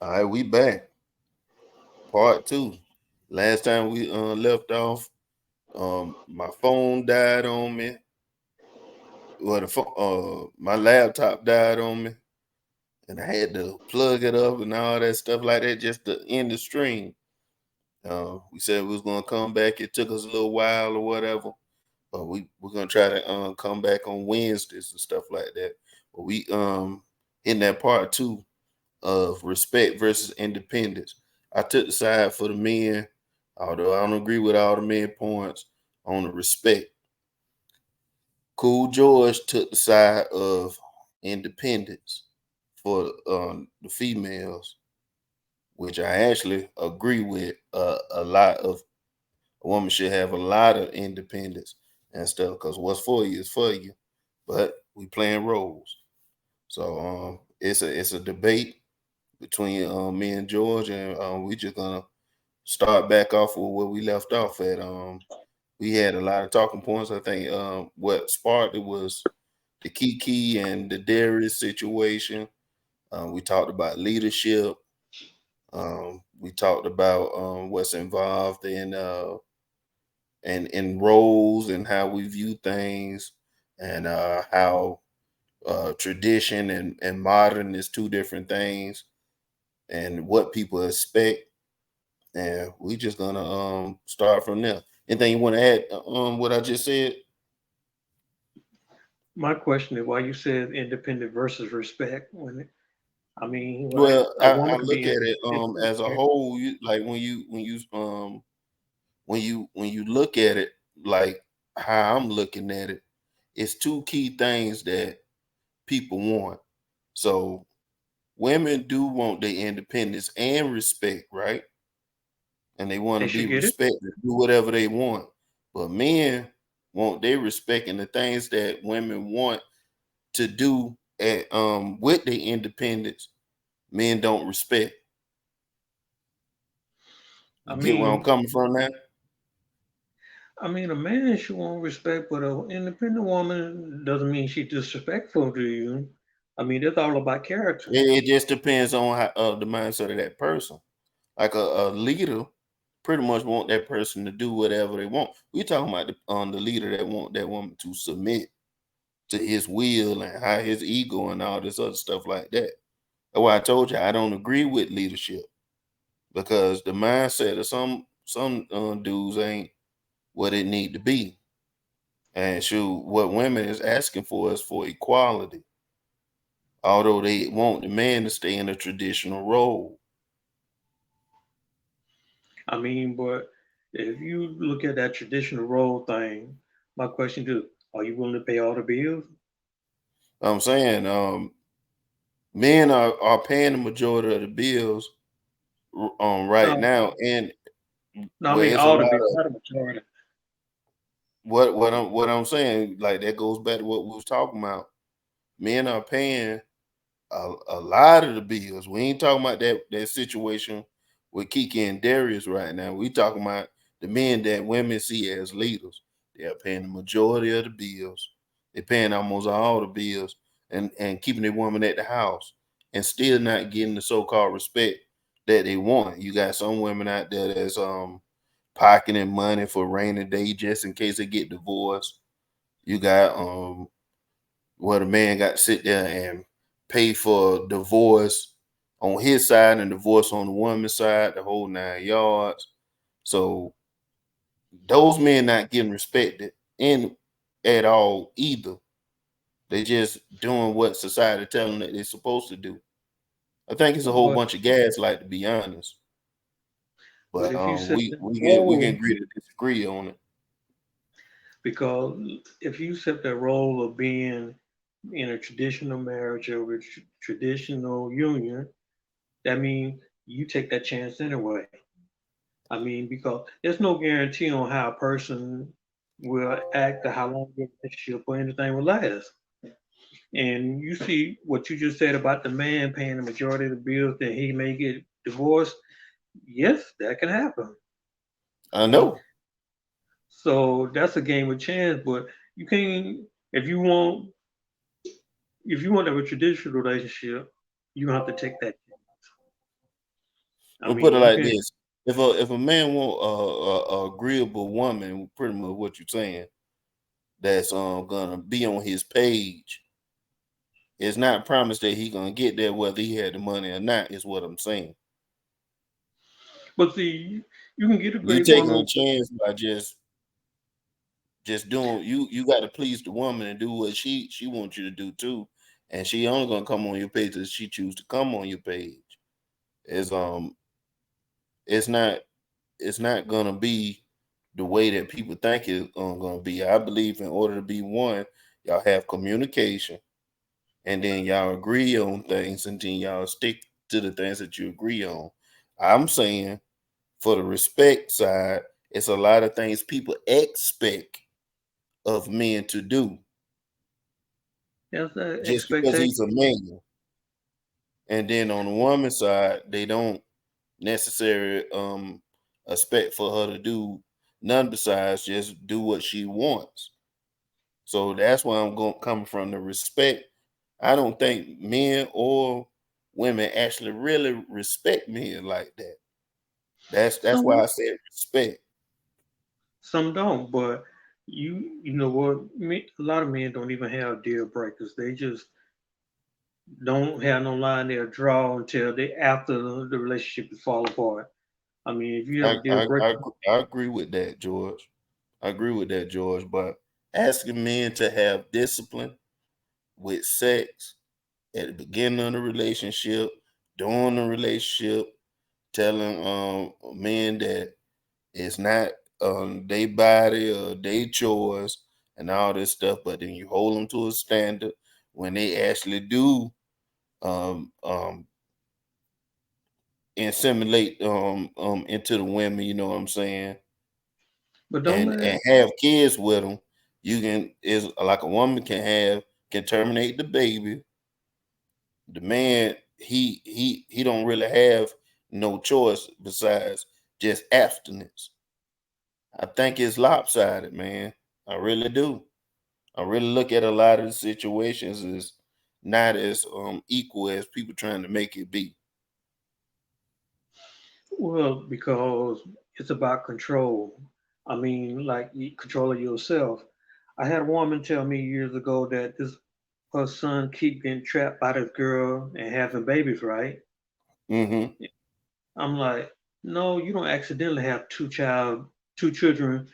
All right, we back. Part two. Last time we left off, my phone died on me. Well, my laptop died on me, and I had to plug it up and all that stuff like that just to end the stream. We said we was gonna come back. It took us a little while or whatever, but we're gonna try to come back on Wednesdays and stuff like that. But we in that part two of respect versus independence. I took the side for the men, although I don't agree with all the men points on the respect. Cool George took the side of independence for the females, which I actually agree with. A lot of a woman should have a lot of independence and stuff because what's for you is for you, but we playing roles. So it's a debate between me and George, and we just gonna start back off with where we left off at. We had a lot of talking points. I think what sparked it was the Kiki and the Darius situation. We talked about leadership. We talked about what's involved in roles and how we view things, and how tradition and modern is two different things, and what people expect. And we just gonna start from there. Anything you want to add? What I just said. My question is why you said independent versus respect when like Well, a I woman could look be at it independent. as a whole. You like when you look at it like how I'm looking at it, it's two key things that people want. So women do want their independence and respect, right? And they want They to be should get it. respected, do whatever they want. But men want their respect and the things that women want to do with their independence, men don't respect. I You get where I'm mean, coming from now? a man should want respect, but an independent woman doesn't mean she's disrespectful to you. That's all about character. It just depends on how, the mindset of that person. Like a leader pretty much want that person to do whatever they want. We talking about the leader that want that woman to submit to his will and how his ego and all this other stuff like that. That's why I told you I don't agree with leadership because the mindset of some dudes ain't what it need to be. And shoot, what women is asking for is for equality, although they want the man to stay in a traditional role. But if you look at that traditional role thing, my question is, are you willing to pay all the bills? I'm saying men are paying the majority of the bills right No, now, and no, where it's a all lot the bills, of not the majority. what I'm saying, like that goes back to what we was talking about. Men are paying a lot of the bills. We ain't talking about that situation with Kiki and Darius right now. We talking about the men that women see as leaders. They're paying the majority of the bills. They're paying almost all the bills and keeping their woman at the house and still not getting the so-called respect that they want. You got some women out there that's pocketing money for rainy day just in case they get divorced. You got where the man got to sit there and pay for divorce on his side and divorce on the woman's side, the whole 9 yards. So those men not getting respected in at all either. They just doing what society telling them that they're supposed to do. I think it's a whole But bunch of gaslight, to be honest. but But if you set we that we can role, agree to disagree on it. because if you set that role of being in a traditional marriage or a traditional union, that means you take that chance anyway. Because there's no guarantee on how a person will act or how long your relationship or anything will last. And you see what you just said about the man paying the majority of the bills, that he may get divorced. Yes, that can happen. I You know, know. so that's a game of chance. But you can't if you want if you want to have a traditional relationship, you have to take that chance. I We'll put mean, it you like can, this: if a man want a agreeable woman, pretty much what you're saying, that's gonna be on his page, it's not promised that he gonna get there whether he had the money or not. Is what I'm saying. but see, you can get a You great taking a woman. chance by just doing you got to please the woman and do what she wants you to do too, and she only gonna come on your page if she choose to come on your page. Is it's not it's not gonna be the way that people think it's gonna be. I believe in order to be one, y'all have communication, and then y'all agree on things, and then y'all stick to the things that you agree on. I'm saying for the respect side, it's a lot of things people expect of men to do That's an just because expectation. he's a man. And then on the woman's side, they don't necessarily expect for her to do none besides just do what she wants. So that's why I'm going coming from the respect. I don't think men or women actually really respect men like that. That's why I Some said respect. some don't, but you know what? A lot of men don't even have deal breakers. They just don't have no line they'll draw until they after the relationship is fall apart. I mean, if you have I, a deal I I breaker, agree- I agree with that, George. I agree with that, George. But asking men to have discipline with sex at the beginning of the relationship, during the relationship, telling men that it's not their body or their choice and all this stuff, but then you hold them to a standard when they actually do um, um, inseminate into the women, you know what I'm saying, but don't and let have kids with them. You can is like a woman can terminate the baby. The man he don't really have no choice besides just abstinence. I think it's lopsided, man. I really do. I really look at a lot of the situations as not as equal as people trying to make it be. well because it's about control. I mean, like you controlling yourself. I had a woman tell me years ago that this her son keep getting trapped by this girl and having babies, right? Hmm. I'm like, no, you don't accidentally have two children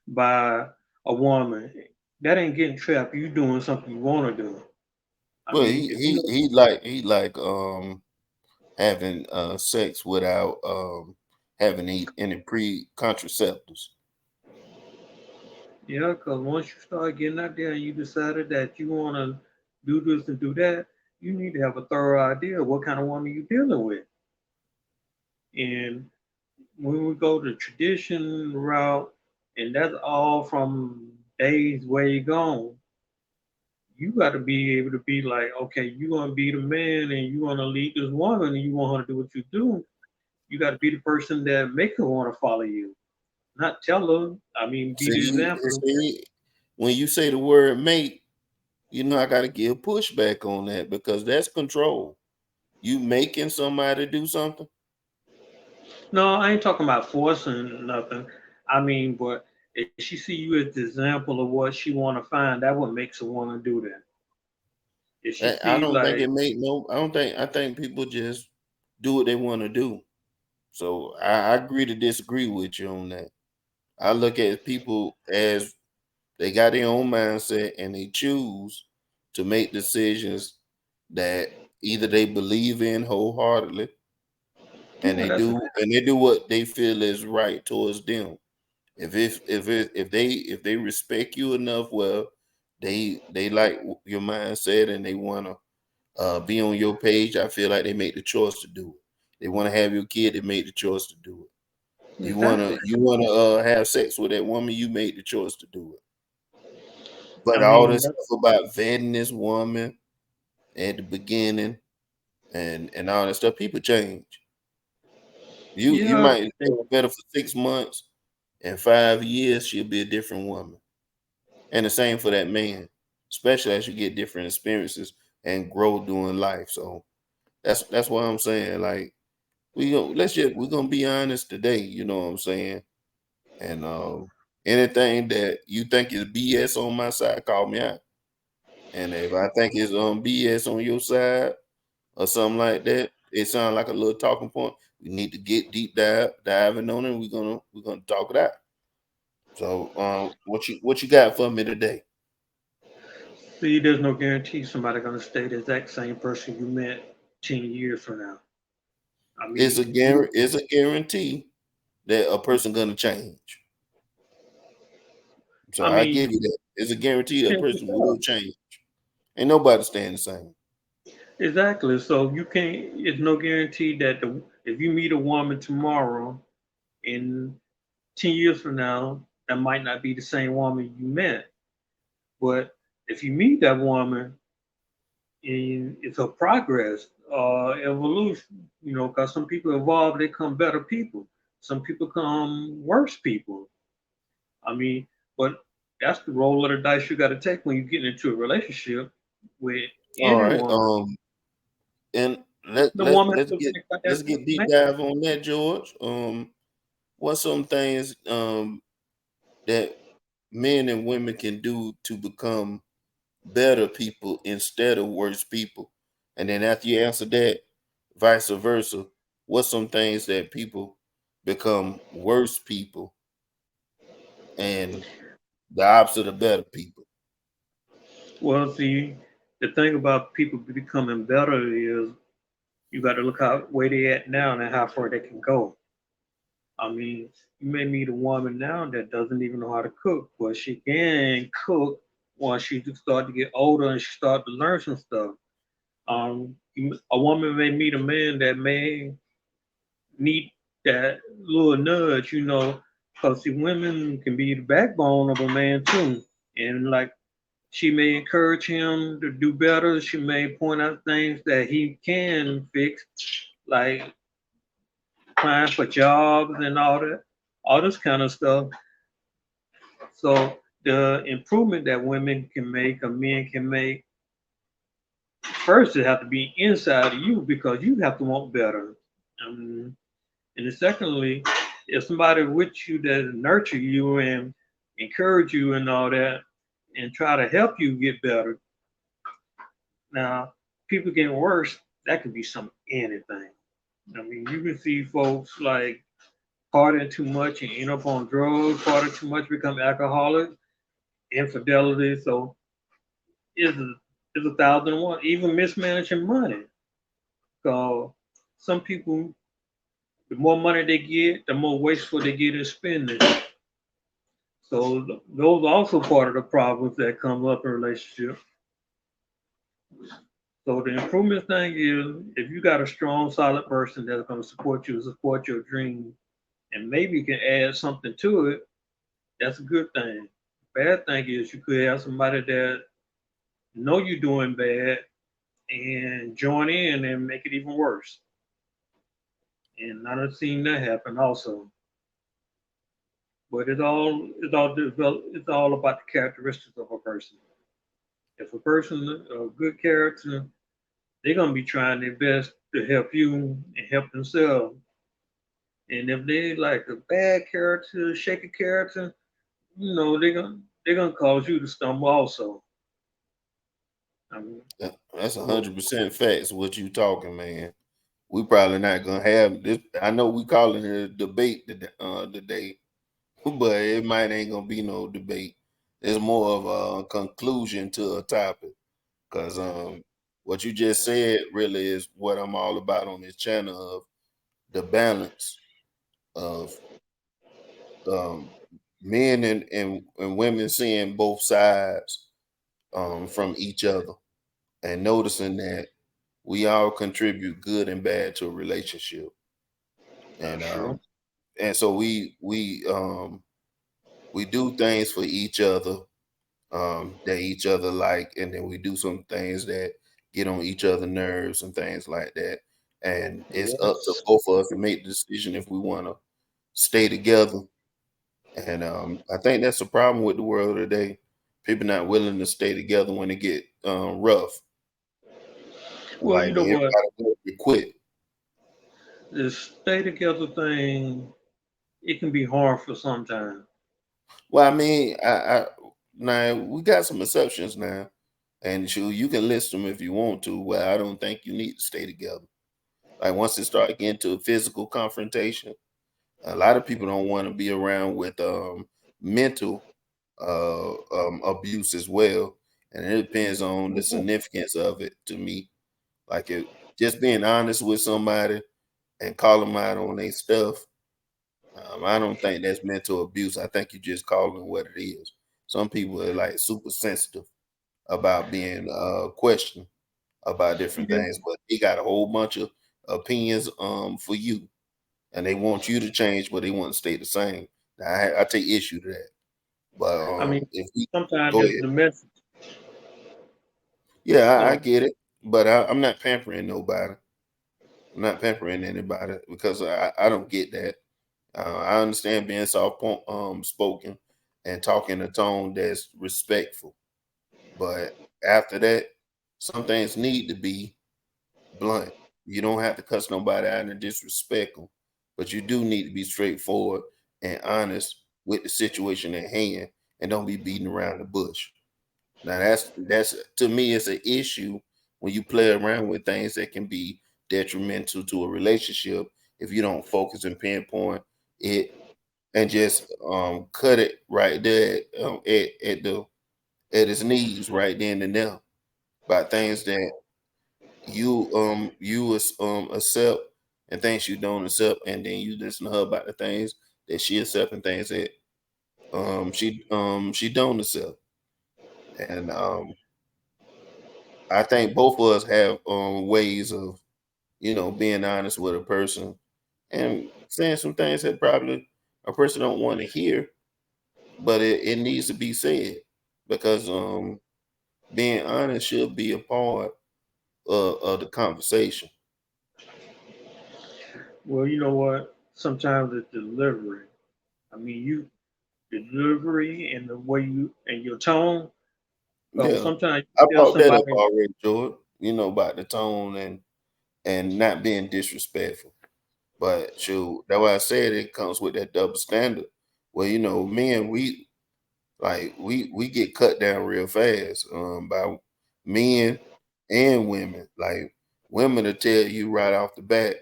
by a woman. That ain't getting trapped. You doing something you want to do. I Well, mean, if you know, he like having sex without having any pre contraceptives. yeah, because once you start getting out there and you decided that you want to do this and do that, you need to have a thorough idea of what kind of woman you're dealing with. And when we go the tradition route, and that's all from days way gone, you got to be able to be like, okay, you're gonna be the man, and you want to lead this woman, and you want her to do what you do. You got to be the person that make her want to follow you, not tell her. I mean, be the example. See, when you say the word mate, you know I got to give pushback on that because that's control. You making somebody do something. No, I ain't talking about forcing nothing. I mean, but if she see you as the example of what she want to find, that what makes her want to do that. If she I see don't think like, it make no. I don't think. I think people just do what they want to do. So I agree to disagree with you on that. I look at people as they got their own mindset and they choose to make decisions that either they believe in wholeheartedly and yeah, that's they do what they feel is right towards them. If they respect you enough, well, they like your mindset and they want to be on your page. I feel like they make the choice to do it. They want to have your kid, they make the choice to do it. exactly. You wanna have sex with that woman, you made the choice to do it. I But all mean, this stuff about vetting this woman at the beginning and all that stuff, people change. You yeah, might stay with her for 6 months, in 5 years, she'll be a different woman. And the same for that man, especially as you get different experiences and grow doing life. So that's what I'm saying. Like we're gonna be honest today, you know what I'm saying? And anything that you think is BS on my side, call me out. And if I think it's BS on your side or something like that, it sounds like a little talking point. We need to get diving on it. We're gonna talk it out. So what you got for me today? See, there's no guarantee somebody's gonna stay the exact same person you met 10 years from now. I It's a mean, you. guarantee. It's a guarantee that a person gonna change. So I I mean, give you that. It's a guarantee a chances person will are. change. Ain't nobody staying the same. Exactly. So you can't. It's no guarantee that if you meet a woman tomorrow, in 10 years from now, that might not be the same woman you met. But if you meet that woman, and it's a progress, evolution. Because some people evolve, they come better people. Some people come worse people. I mean, but that's the roll of the dice you got to take when you get into a relationship with All right. anyone. And let The let woman let's has to get think like that let's with get the deep man. dive on that, George. What's some things that men and women can do to become better people instead of worse people? And then after you answer that, vice versa, what's some things that people become worse people and the opposite of better people? Well, see, the thing about people becoming better is you got to look how where they at now and how far they can go. I mean, you may meet a woman now that doesn't even know how to cook, but she can cook once she start to get older and she start to learn some stuff. A woman may meet a man that may need that little nudge, because see, women can be the backbone of a man too, and like she may encourage him to do better. She may point out things that he can fix, like applying for jobs and all this kind of stuff. So the improvement that women can make or men can make, first it have to be inside of you because you have to want better. Um, and then secondly, if somebody with you that nurture you and encourage you and all that and try to help you get better. Now, people getting worse, that could be some anything. I mean, you can see folks like partying too much and end up on drugs, partying too much, become alcoholic, infidelity. So it's a thousand and one. Even mismanaging money. So some people, the more money they get, the more wasteful they get in spending. So those are also part of the problems that come up in relationships. So the improvement thing is if you got a strong, solid person that's going to support your dream, and maybe you can add something to it, that's a good thing. Bad thing is you could have somebody that know you're doing bad and join in and make it even worse. And I've seen that happen also. But it's all about the characteristics of a person. If a person a good character, they're gonna be trying their best to help you and help themselves. And if they like a bad character, shaky character, they're gonna cause you to stumble also. I mean, That's so 100% facts. What you talking, man? We probably not gonna have this. I know we calling it a debate today, but it might ain't gonna be no debate. It's more of a conclusion to a topic. Cause what you just said really is what I'm all about on this channel of the balance of um men and women seeing both sides from each other and noticing that we all contribute good and bad to a relationship. And that's true. so we do things for each other that each other like, and then we do some things that get on each other nerves and things like that. And it's up to Yes. both of us to make the decision if we want to stay together. And I think that's the problem with the world today. People not willing to stay together when it get Well, like you know when what? everybody wants to quit. this stay together thing, it can be hard for sometimes. Well, I mean, I now we got some exceptions now, and you can list them if you want to. Well, I don't think you need to stay together. Like once it start getting to physical confrontation, a lot of people don't want to be around with mental abuse as well, and it depends on the significance of it to me. Like it, just being honest with somebody and call them out on their stuff. I don't think that's mental abuse. I think you just call it what it is. Some people are like super sensitive about being questioned about different Yeah. things, but they got a whole bunch of opinions for you, and they want you to change, but they want to stay the same. Now, I take issue to that. But I mean, if we sometimes go it's ahead, the message. yeah, I So, get it, but I'm not pampering nobody. I'm not pampering anybody because I don't get that. I understand being spoken and talking a tone that's respectful, but after that, some things need to be blunt. You don't have to cuss nobody out and disrespect them, but you do need to be straightforward and honest with the situation at hand, and don't be beating around the bush. Now that's to me it's an issue when you play around with things that can be detrimental to a relationship if you don't focus and pinpoint it and just cut it right there at the at its knees right then and there by things that you accept and things you don't accept, and then you listen to her about the things that she accept and things that she don't accept. And I think both of us have ways of being honest with a person and saying some things that probably a person don't want to hear, but it needs to be said because being honest should be a part of the conversation. well, you know what? Sometimes it's delivery. I mean, you the delivery and the way you and your tone. Because Yeah, sometimes I you tell brought that up somebody, already, George. About the tone and not being disrespectful. But shoot, that's why I said it comes with that double standard. Well, men, we get cut down real fast by men and women. Like women will tell you right off the bat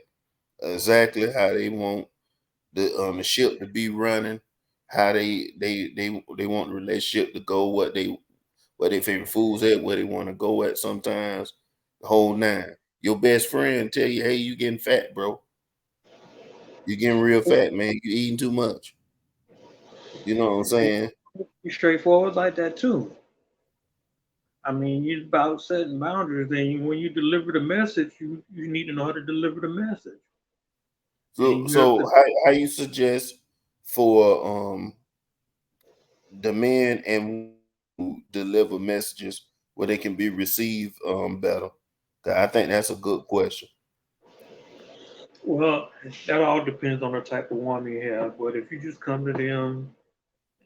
exactly how they want the ship to be running, how they want the relationship to go, what their favorite foods at, where they want to go at sometimes, the whole nine. Your best friend tell you, hey, you getting fat, bro. You getting real fat, man. You eating too much. You know what I'm saying? be straightforward like that too. I mean, you about setting boundaries, and when you deliver the message, you need to know how to deliver the message, So and you have to. so how you suggest for the men and women to deliver messages where they can be received better? 'Cause I think that's a good question. Well, that all depends on the type of woman you have. But if you just come to them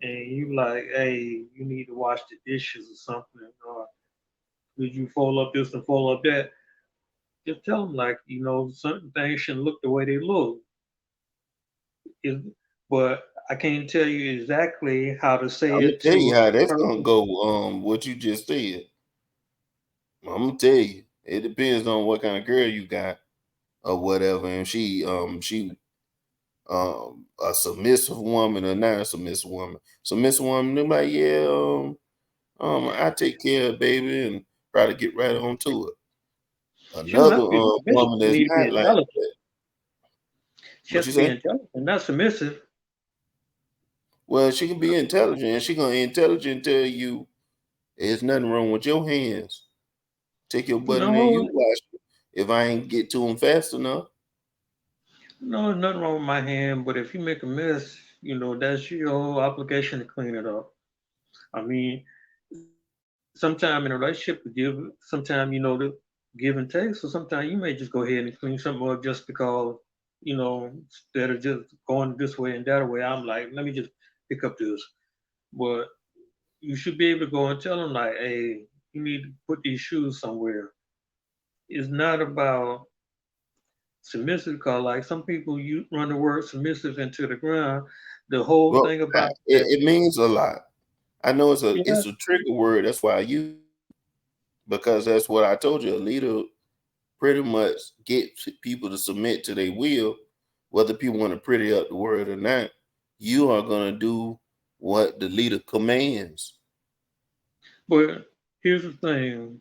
and you like, hey, you need to wash the dishes or something, or did you fold up this and fold up that? Just tell them like, certain things shouldn't look the way they look. Is but I can't tell you exactly how to say I'm gonna it tell to you how a that's gonna person. go. What you just said. I'm gonna tell you. It depends on what kind of girl you got or whatever. And she a submissive woman or not a submissive woman. Submissive woman, they're like, yeah, I take care of baby and try to get right on to it. She don't Another have to be submissive. woman She that's need to be not like intelligent. that. She What has you to be say? intelligent, not submissive. Well, she can be intelligent, and she gonna intelligent tell you there's nothing wrong with your hands. Take your butt in there, you No, wash it. If I ain't get to them fast enough, no, nothing wrong with my hand. But if you make a mess, that's your obligation to clean it up. I mean, sometime in a relationship, sometime the give and take. So sometimes you may just go ahead and clean something up just because, instead of just going this way and that way. I'm like, let me just pick up this. But you should be able to go and tell them like, hey, you need to put these shoes somewhere. It's not about submissive because like some people you run the word submissive into the ground. The whole Well, thing about that, it means a lot. I know yeah, it's a trigger word. That's why I use, because that's what I told you. A leader pretty much get people to submit to their will, whether people want to pretty up the word or not. You are gonna do what the leader commands. but here's the thing.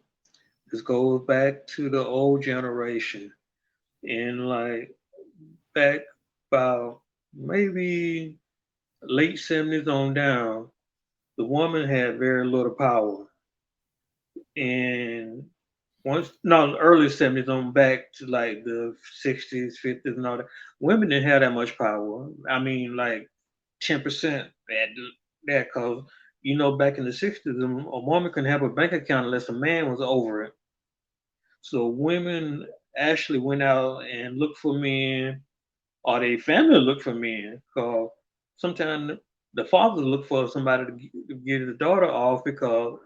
This goes back to the old generation and like back about maybe late 70s on down, the woman had very little power. And once, no, early 70s on back to like the 60s, 50s, and all that, women didn't have that much power. I mean, like 10% at that, because, back in the 60s, a woman couldn't have a bank account unless a man was over it. So women actually went out and looked for men, or their family looked for men, because sometimes the father looked for somebody to get his daughter off because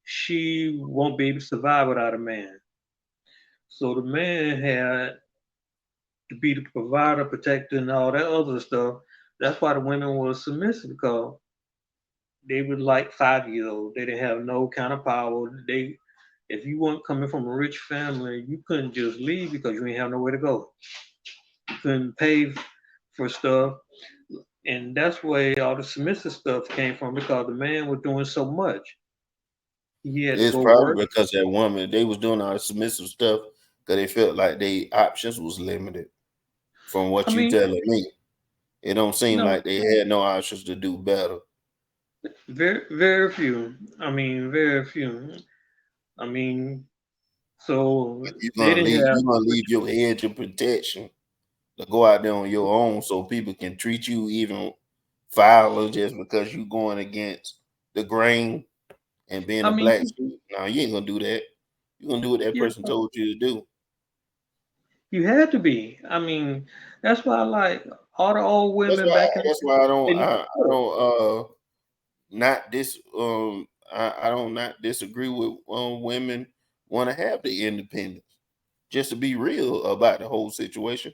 she won't be able to survive without a man. So the man had to be the provider, protector, and all that other stuff. That's why the women were submissive because they were like 5 years old. They didn't have no kind of power. If you weren't coming from a rich family, you couldn't just leave because you didn't have nowhere to go. You couldn't pay for stuff, and that's where all the submissive stuff came from because the man was doing so much. He had to It's go work. probably because that woman, they was doing all the submissive stuff because they felt like their options was limited. From I what you mean, telling me, it don't seem no, like they had no options to do better. very, very few. I mean, very few. I mean, so they didn't have You're gonna much. leave your edge of protection to go out there on your own so people can treat you even fouler just because you going against the grain and being I a mean, black sheep. No, you ain't gonna do that. You're gonna do what that yeah, person told you to do. you had to be. I mean, that's why like all the old women back in the That's day, why they never I cooked. don't not this I don't not disagree with women want to have the independence. Just to be real about the whole situation,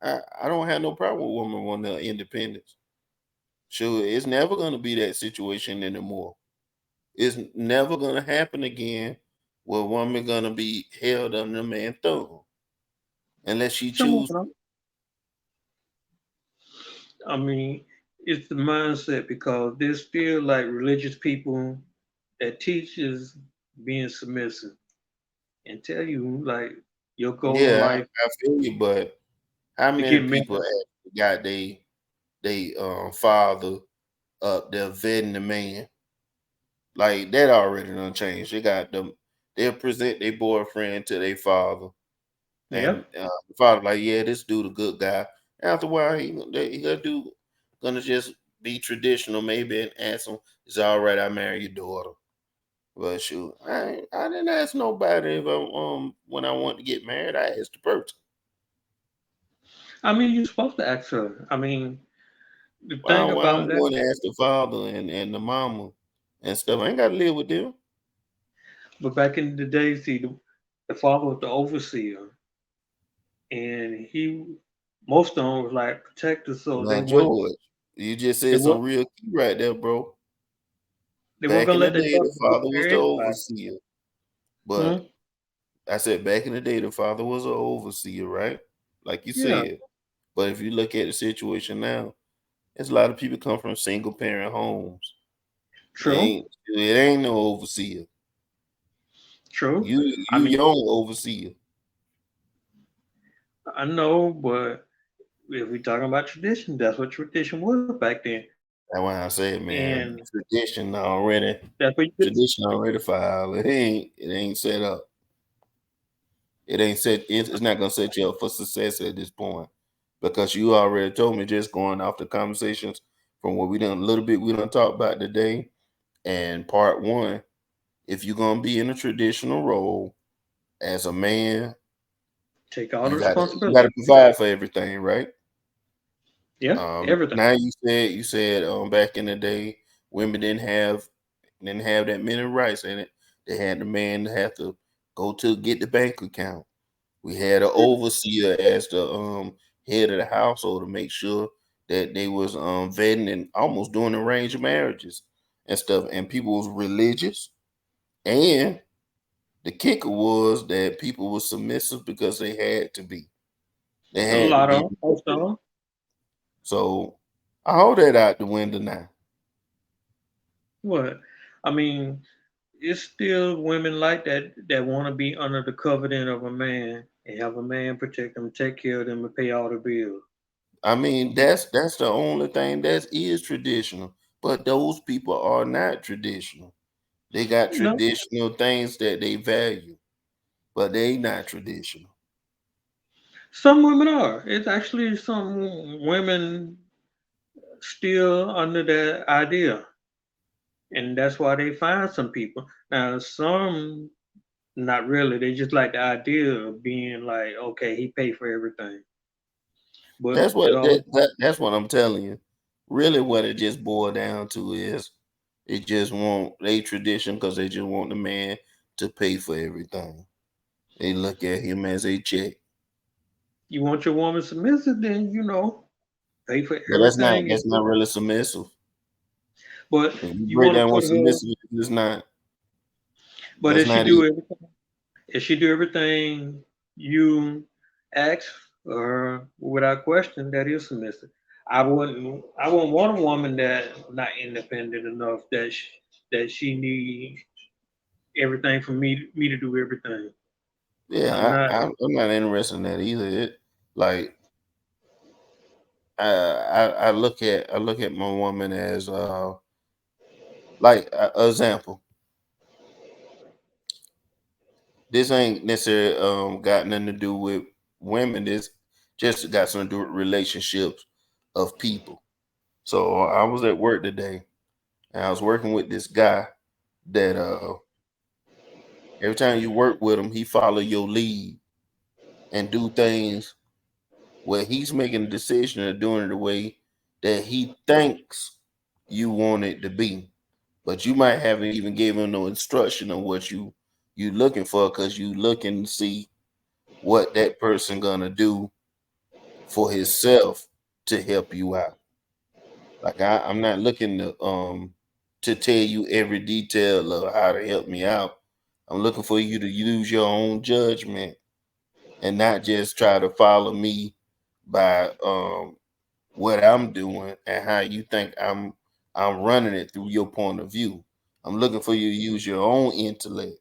I don't have no problem with women wanting their independence. Sure, it's never gonna be that situation anymore. It's never gonna happen again where a woman gonna be held under a man's thumb unless she Some of choose. them. I mean, it's the mindset because there's still like religious people that teaches being submissive and tell you like your goal in Yeah, life I feel you, but how to many get married. people actually got they father up there vetting the man? Like that already done changed. They got them. They'll present their boyfriend to their father, and Yep. the father like, yeah, this dude a good guy. After a while, he gonna do gonna just be traditional maybe and ask him, "It's all right, I marry your daughter." But shoot, I didn't ask nobody if when I want to get married. I asked the person. I mean, you're supposed to ask her. I mean, the thing Why I'm about that, going to ask the father and the mama and stuff. I ain't got to live with them. but back in the day, see, the father was the overseer, and most of them was like protectors, so Now, George, you just they said weren't, some real key right there, bro. they weren't Back gonna in the let their day, daughter the go father was marry the anybody. overseer. But Hmm? I said back in the day, the father was an overseer, right? Like you Yeah, said. But if you look at the situation now, there's a lot of people come from single parent homes. true, It ain't no overseer. true. I You mean, young overseer. I know, but if we're talking about tradition, that's what tradition was back then, That's why I said, man, and that's what you get. tradition already filed. It ain't set up. It ain't set. It's not gonna set you up for success at this point because you already told me just going off the conversations from what we done a little bit we done talked about today and part one. If you're gonna be in a traditional role as a man, Take all the you responsibility. gotta provide for everything, right? Yeah, everything. Now you said back in the day women didn't have that many rights in it. They had the man have to go to get the bank account. We had an overseer as the head of the household to make sure that they was vetting and almost doing arranged marriages and stuff. And people was religious, and the kicker was that people were submissive because they had to be. They A had to lot be. of most of them. So I hold that out the window now. What? I mean, it's still women like that that want to be under the covenant of a man and have a man protect them, take care of them, and pay all the bills. I mean, that's the only thing that is traditional. But those people are not traditional. They got No, traditional things that they value, but they not traditional. some women are. It's actually some women still under that idea, and that's why they find some people. Now, some not really. They just like the idea of being like, okay, he paid for everything, but That's what it all that's what I'm telling you. Really, what it just boiled down to is they just want a tradition because they just want the man to pay for everything. They look at him as a check, you want your woman submissive, then pay for but everything. that's not really submissive. But If you you break want to down what put her. submissive is, it's not. But That's not it. if she do everything you ask her without question, that is submissive. I wouldn't want a woman that not independent enough that she need everything from me to do everything. I'm Yeah, not. I'm not interested in that either. It like I look at my woman as like example. This ain't necessarily got nothing to do with women. This just got something to do with relationships of people. So I was at work today and I was working with this guy that every time you work with him, he follow your lead and do things where he's making a decision of doing it the way that he thinks you want it to be. But you might haven't even given him no instruction on what you looking for because you looking to see what that person gonna do for himself to help you out. Like I'm not looking to tell you every detail of how to help me out. I'm looking for you to use your own judgment and not just try to follow me by what I'm doing and how you think I'm running it through your point of view. I'm looking for you to use your own intellect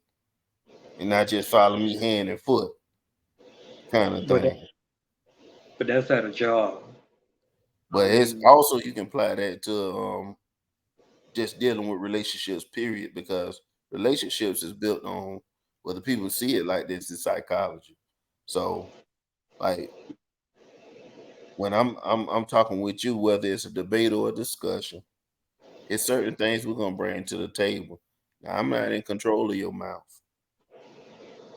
and not just follow me hand and foot kind of But thing. but that's at a job. I But it's mean, also you can apply that to just dealing with relationships, period, because relationships is built on whether people see it like this in psychology. So like when I'm talking with you, whether it's a debate or a discussion, it's certain things we're gonna bring to the table. Now, I'm not in control of your mouth.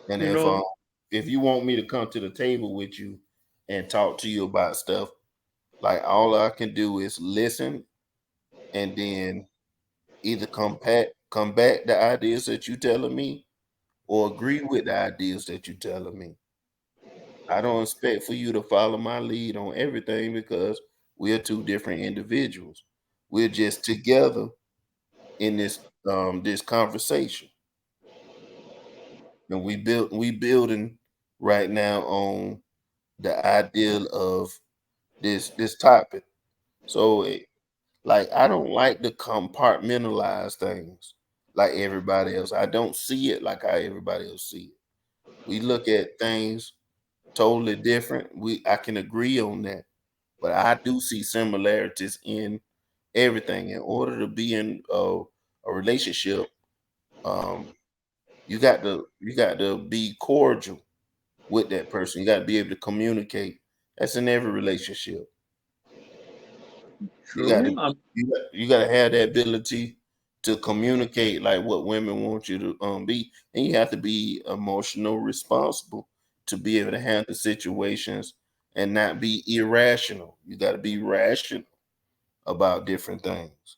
And you know, if you want me to come to the table with you and talk to you about stuff, like all I can do is listen and then either combat the ideas that you telling me or agree with the ideas that you telling me. I don't expect for you to follow my lead on everything because we're two different individuals. We're just together in this conversation. And we building right now on the ideal of this topic. So like I don't like to compartmentalize things like everybody else. I don't see it like how everybody else see it. We look at things totally different. I can agree on that, but I do see similarities in everything. In order to be in a relationship, um, you got to be cordial with that person. You got to be able to communicate. That's in every relationship. You got to true. you got to have that ability to communicate like what women want you to be, and you have to be emotional responsible to be able to handle situations and not be irrational. You got to be rational about different things.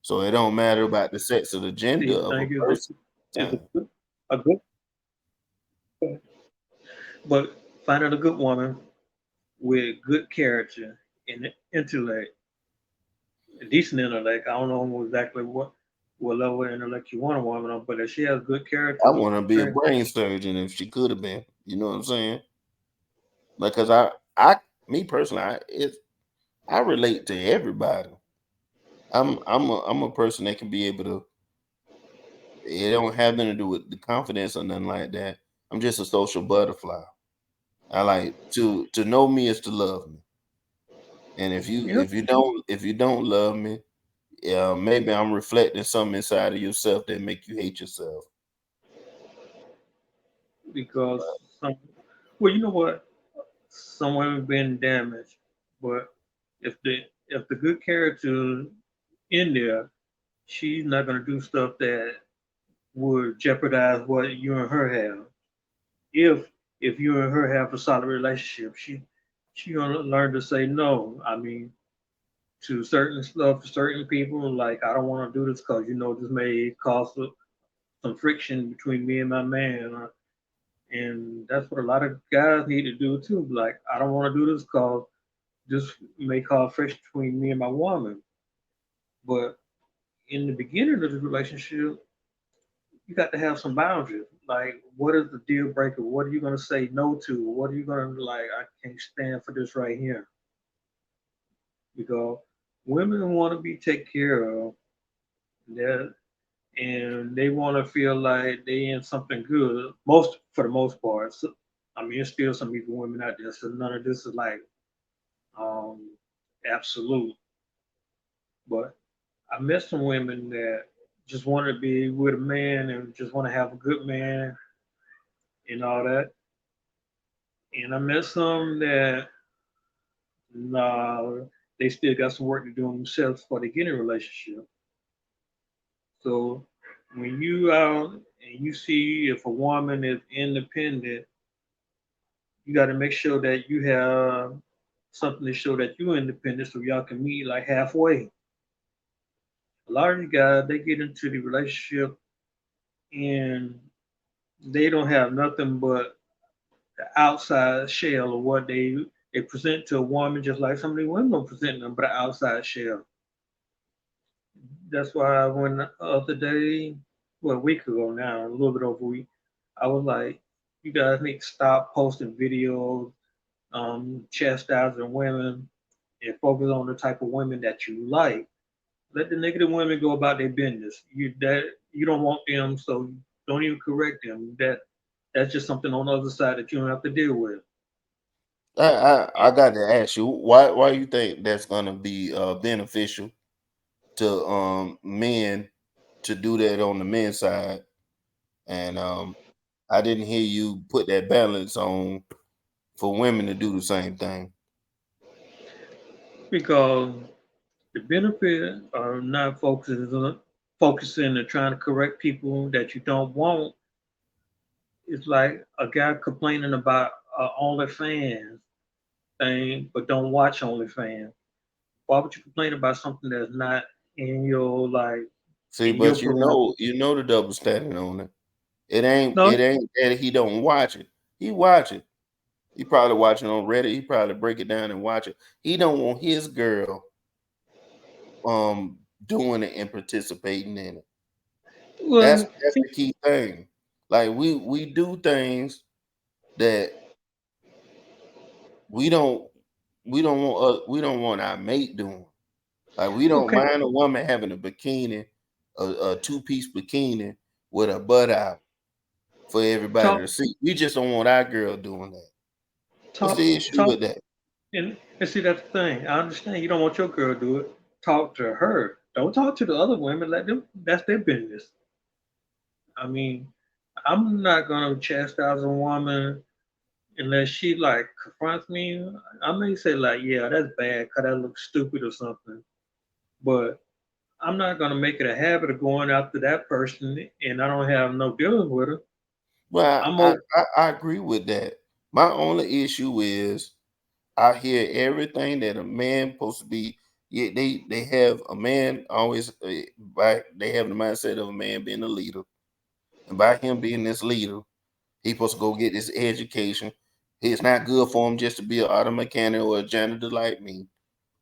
So it don't matter about the sex or the gender See, of a think is person. a good. A good But finding a good woman with good character and intellect, decent intellect. I don't know exactly what level of intellect you want a woman on, but if she has good I character, want to be a brain surgeon if she could have been. You know what I'm saying? Because me personally, I relate to everybody. I'm a person that can be able to. It don't have nothing to do with the confidence or nothing like that. I'm just a social butterfly. I like to know me is to love me. And if you yep, if you don't love me, yeah, maybe I'm reflecting something inside of yourself that make you hate yourself. because some, well, you know what? Some women been damaged, but if the good character in there, she's not gonna do stuff that would jeopardize what you and her have. If if you and her have a solid relationship, she gonna learn to say no. I mean, to certain stuff, to certain people, like I don't want to do this because this may cause some friction between me and my man. And that's what a lot of guys need to do too. Like, I don't want to do this because this may cause friction between me and my woman. But in the beginning of the relationship, you got to have some boundaries. Like, what is the deal breaker? What are you going to say no to? What are you going to like? I can't stand for this right here because women want to be taken care of. That and they want to feel like they in something good. Most for the most part. So, I mean, there's still some evil women out there, so none of this is like um, absolute. But I met some women that just want to be with a man and just want to have a good man and all that. And I met some that nah, they still got some work to do on themselves before they get in a relationship. So when you out and you see if a woman is independent, you got to make sure that you have something to show that you're independent so y'all can meet like halfway. A lot of you guys, they get into the relationship and they don't have nothing but the outside shell of what they present to a woman, just like some of the women don't present them but an outside shell. That's why when the other day, well, a week ago now, a little bit over a week, I was like, you guys need to stop posting videos chastising women and focus on the type of women that you like. Let the negative women go about their business. You don't want them, so don't even correct them. That's just something on the other side that you don't have to deal with. I got to ask you why you think that's gonna be beneficial to men to do that on the men's side, and I didn't hear you put that balance on for women to do the same thing. Because the benefit of not focusing and trying to correct people that you don't want is like a guy complaining about OnlyFans thing, but don't watch OnlyFans. Why would you complain about something that's not in your like See, in your but parameter? you know the double standard on it. It ain't No, it ain't that he don't watch it. He watch it. He probably watching on Reddit. He probably break it down and watch it. He don't want his girl doing it and participating in it. That's well, that's the key thing. Like we do things that we don't we don't want our mate doing. Like we don't okay. mind a woman having a bikini, a two-piece bikini with a butt out for everybody Talk, to see. We just don't want our girl doing that. What's talk, the issue talk, with that? and see that's the thing. I understand you don't want your girl to do it. Talk to her. Don't talk to the other women. Let them. That's their business. I mean, I'm not gonna chastise a woman unless she like confronts me. I may say like, yeah, that's bad, cause that looks stupid or something. But I'm not gonna make it a habit of going after that person, and I don't have no dealings with her. Well, I'm I, o- I, I agree with that. My only issue is I hear everything that a man supposed to be. Yeah, they have a man always they have the mindset of a man being a leader, and by him being this leader, he supposed to go get his education. It's not good for him just to be an auto mechanic or a janitor like me,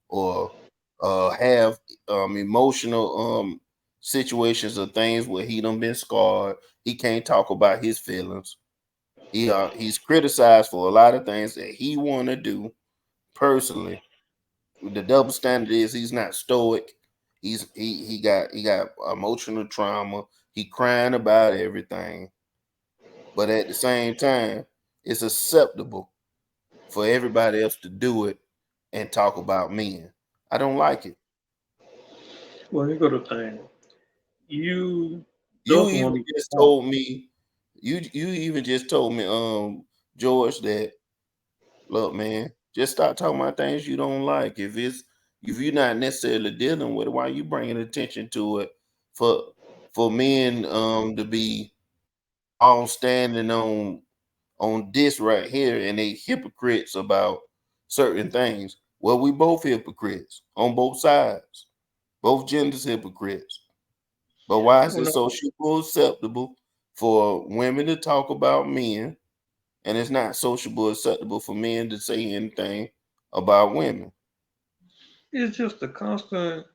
or have emotional situations or things where he done been scarred. He can't talk about his feelings. He's criticized for a lot of things that he want to do personally. The double standard is he's not stoic. He got emotional trauma. He crying about everything, but at the same time, it's acceptable for everybody else to do it and talk about men. I don't like it. Well, you go to thing. You You those want even me just to talk. told me, you even just told me, George, that look, man, just stop talking about things you don't like. If you're not necessarily dealing with it, why you bringing attention to it for for men to be all standing on this right here and they hypocrites about certain things. Well, we both hypocrites on both sides, both genders hypocrites. But why is Well, it no, sociable acceptable for women to talk about men, and it's not sociable acceptable for men to say anything about women? it's just a constant.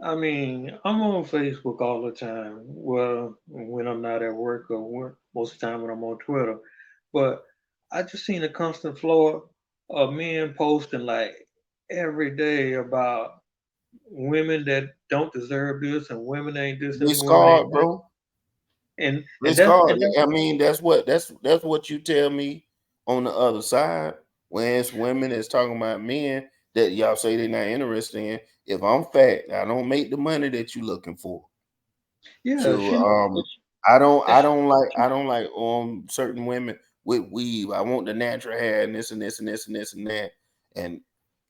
I mean, I'm on Facebook all the time. Well, when I'm not at work or most of the time when I'm on Twitter. But I just seen a constant flow of men posting like every day about women that don't deserve this and women ain't this They and women ain't scarred, that. bro. And It's that's hard. and that, I mean, that's what you tell me on the other side. When it's women that's talking about men that y'all say they're not interested in. If I'm fat, I don't make the money that you looking for. yeah, So she I don't like certain women with weave. I want the natural hair and this and this and this and this and that. And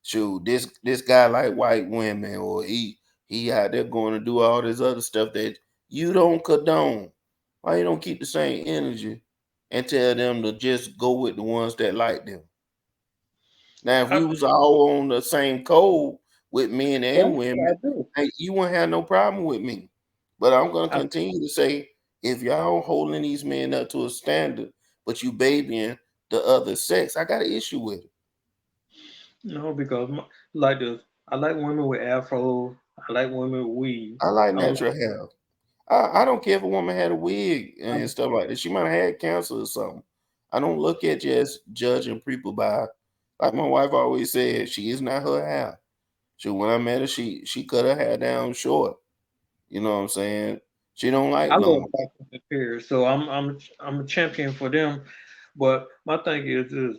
shoot, this guy like white women, or he out there going to do all this other stuff that you don't condone. Why you don't keep the same energy and tell them to just go with the ones that like them? Now, if we I, was all on the same code with men that's and what women, I do. hey, you wouldn't have no problem with me. But I'm gonna I, continue to say, if y'all holding these men up to a standard, but you babying the other sex, I got an issue with it. no, because like this, I like women with afros. I like women with weave. I like I don't natural hair. I don't care if a woman had a wig like. and stuff like that. She might have had cancer or something. I don't look at just judging people by, like my wife always said, she is not her hair. So when I met her, she cut her hair down short. You know what I'm saying? She don't like I love long. Black Panther period, so I'm a champion for them. But my thing is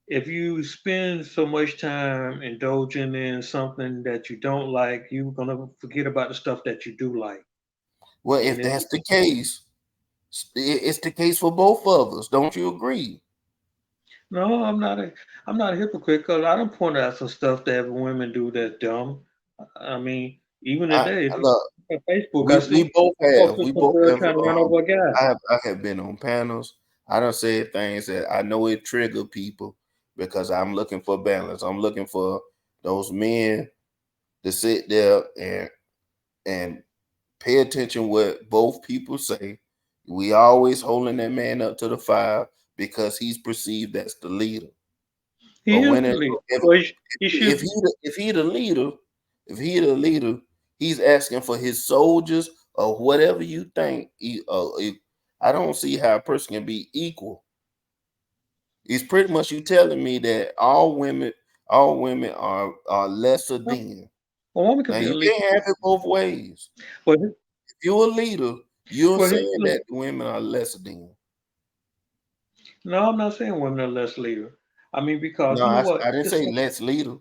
if you spend so much time indulging in something that you don't like, you're gonna forget about the stuff that you do like. Well, And if that's the case, it's the case for both of us. Don't you agree? no, I'm not a hypocrite because I don't point out some stuff that women do that's dumb. I mean, even today, if you Look, on Facebook, I we see both have posted we some both girl have trying to run over a guy. I have been on panels. I don't say things that I know it trigger people because I'm looking for balance. I'm looking for those men to sit there and pay attention what both people say. We always holding that man up to the fire because he's perceived as the leader. He But is when the it, leader. Well, he if should. he the leader, if he the leader, he's asking for his soldiers or whatever you think. I don't see how a person can be equal. It's pretty much you telling me that all women are lesser A than. woman Now could be you a leader. can't have it both ways. Well, If you're a leader, you're well, saying that the women are lesser than. no, I'm not saying women are less leader. I mean, because No, you know what? I didn't It's say like let's leader.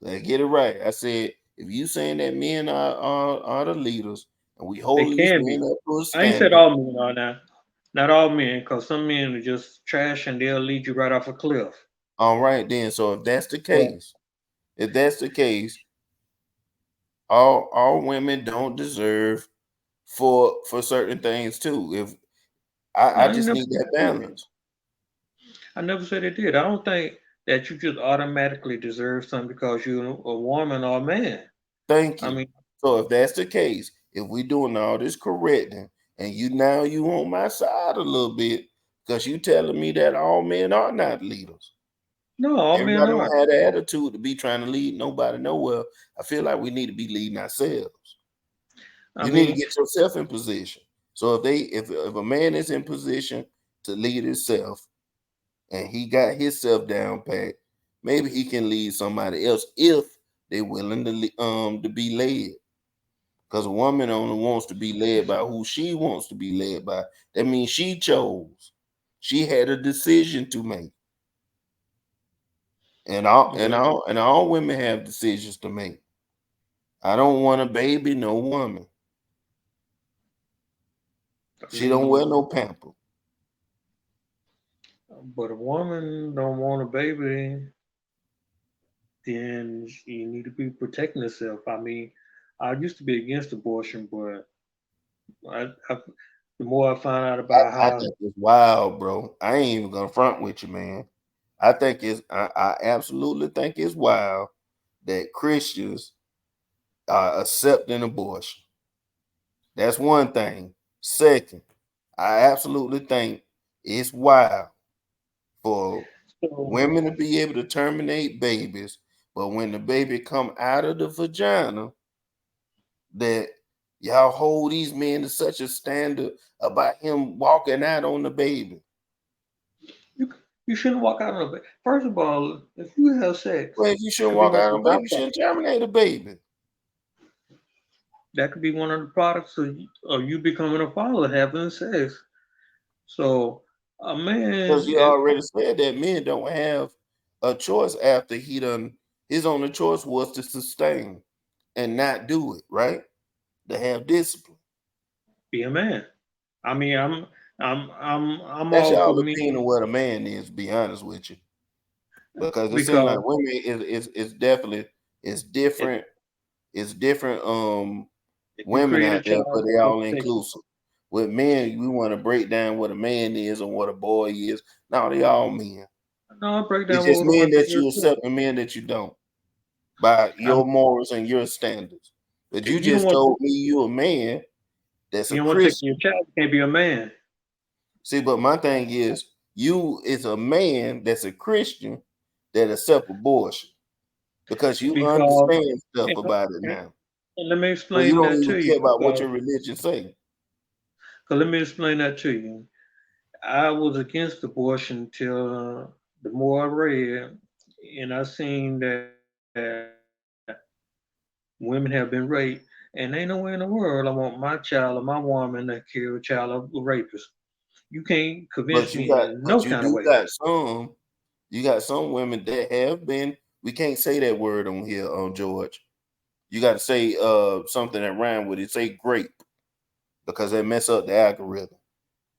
Get it right. I said if you saying that men are the leaders and we they hold these can men be. up to a I ain't said standard, all men are now. Not all men, because some men are just trash and they'll lead you right off a cliff. all right then. So if that's the But case, if that's the case, all women don't deserve for certain things too. If I I ain't just never need said that they did. balance. I never said it did. I don't think that you just automatically deserve something because you're a woman or a man. Thank I you. mean, So if that's the case, if we doing all this correcting and you now you on my side a little bit, Because you telling me that all men are not leaders. No, all men Everybody don't aren't. have the attitude to be trying to lead nobody nowhere. I feel like we need to be leading ourselves. I You need to mean, get yourself in position. So if a man is in position to lead himself and he got himself down pat, maybe he can lead somebody else if they're willing to be led. Because a woman only wants to be led by who she wants to be led by. That means she chose. She had a decision to make. And but all women have decisions to make. I don't want a baby, no woman. I She don't wear mean, no pamper. but a woman don't want a baby, then you need to be protecting yourself. I mean, I used to be against abortion, but I the more I find out about I how think it's wild, bro. I ain't even gonna front with you, man. I absolutely think it's wild that Christians are accepting abortion. That's one thing. Second, I absolutely think it's wild for so women to be able to terminate babies, but when the baby come out of the vagina, that y'all hold these men to such a standard about him walking out on the baby. you you shouldn't walk out on a baby. First of all, if you have sex, Well, if you shouldn't could be walk one out of on the a baby, you byproducts. shouldn't terminate a baby. That could be one of the products of you becoming a father, having sex. So a Because man, you already said that men don't have a choice after he done his only choice was to sustain and not do it, right? To have discipline. be a man. I mean, I'm That's all for y'all me opinion of what a man is, to be honest with you. Because it seems like because women is definitely it's if different, if you women create a out there, but child, they you're all taking inclusive. With men, we want to break down what a man is and what a boy is. No, they all men. no, I break It's down just what a men woman that is you too. accept and men that you don't by I'm, your morals and your standards. But you if you don't just want told me you a man that's you a don't want to take Christian. your child, you can't be a man. See, but my thing is, you is a man that's a Christian that accept abortion because you Because understand stuff and, about it and, now. and let me So you explain don't that even to you care about what because your religion say. 'cause let me explain that to you. I was against abortion till the more I read, and I seen that women have been raped, and ain't nowhere in the world I want my child or my woman to carry a child of a rapist. You can't convince me in no kind of But way. you got some women that have been. We can't say that word on here, on George. You got to say something that rhyme with it. Say grape because they mess up the algorithm.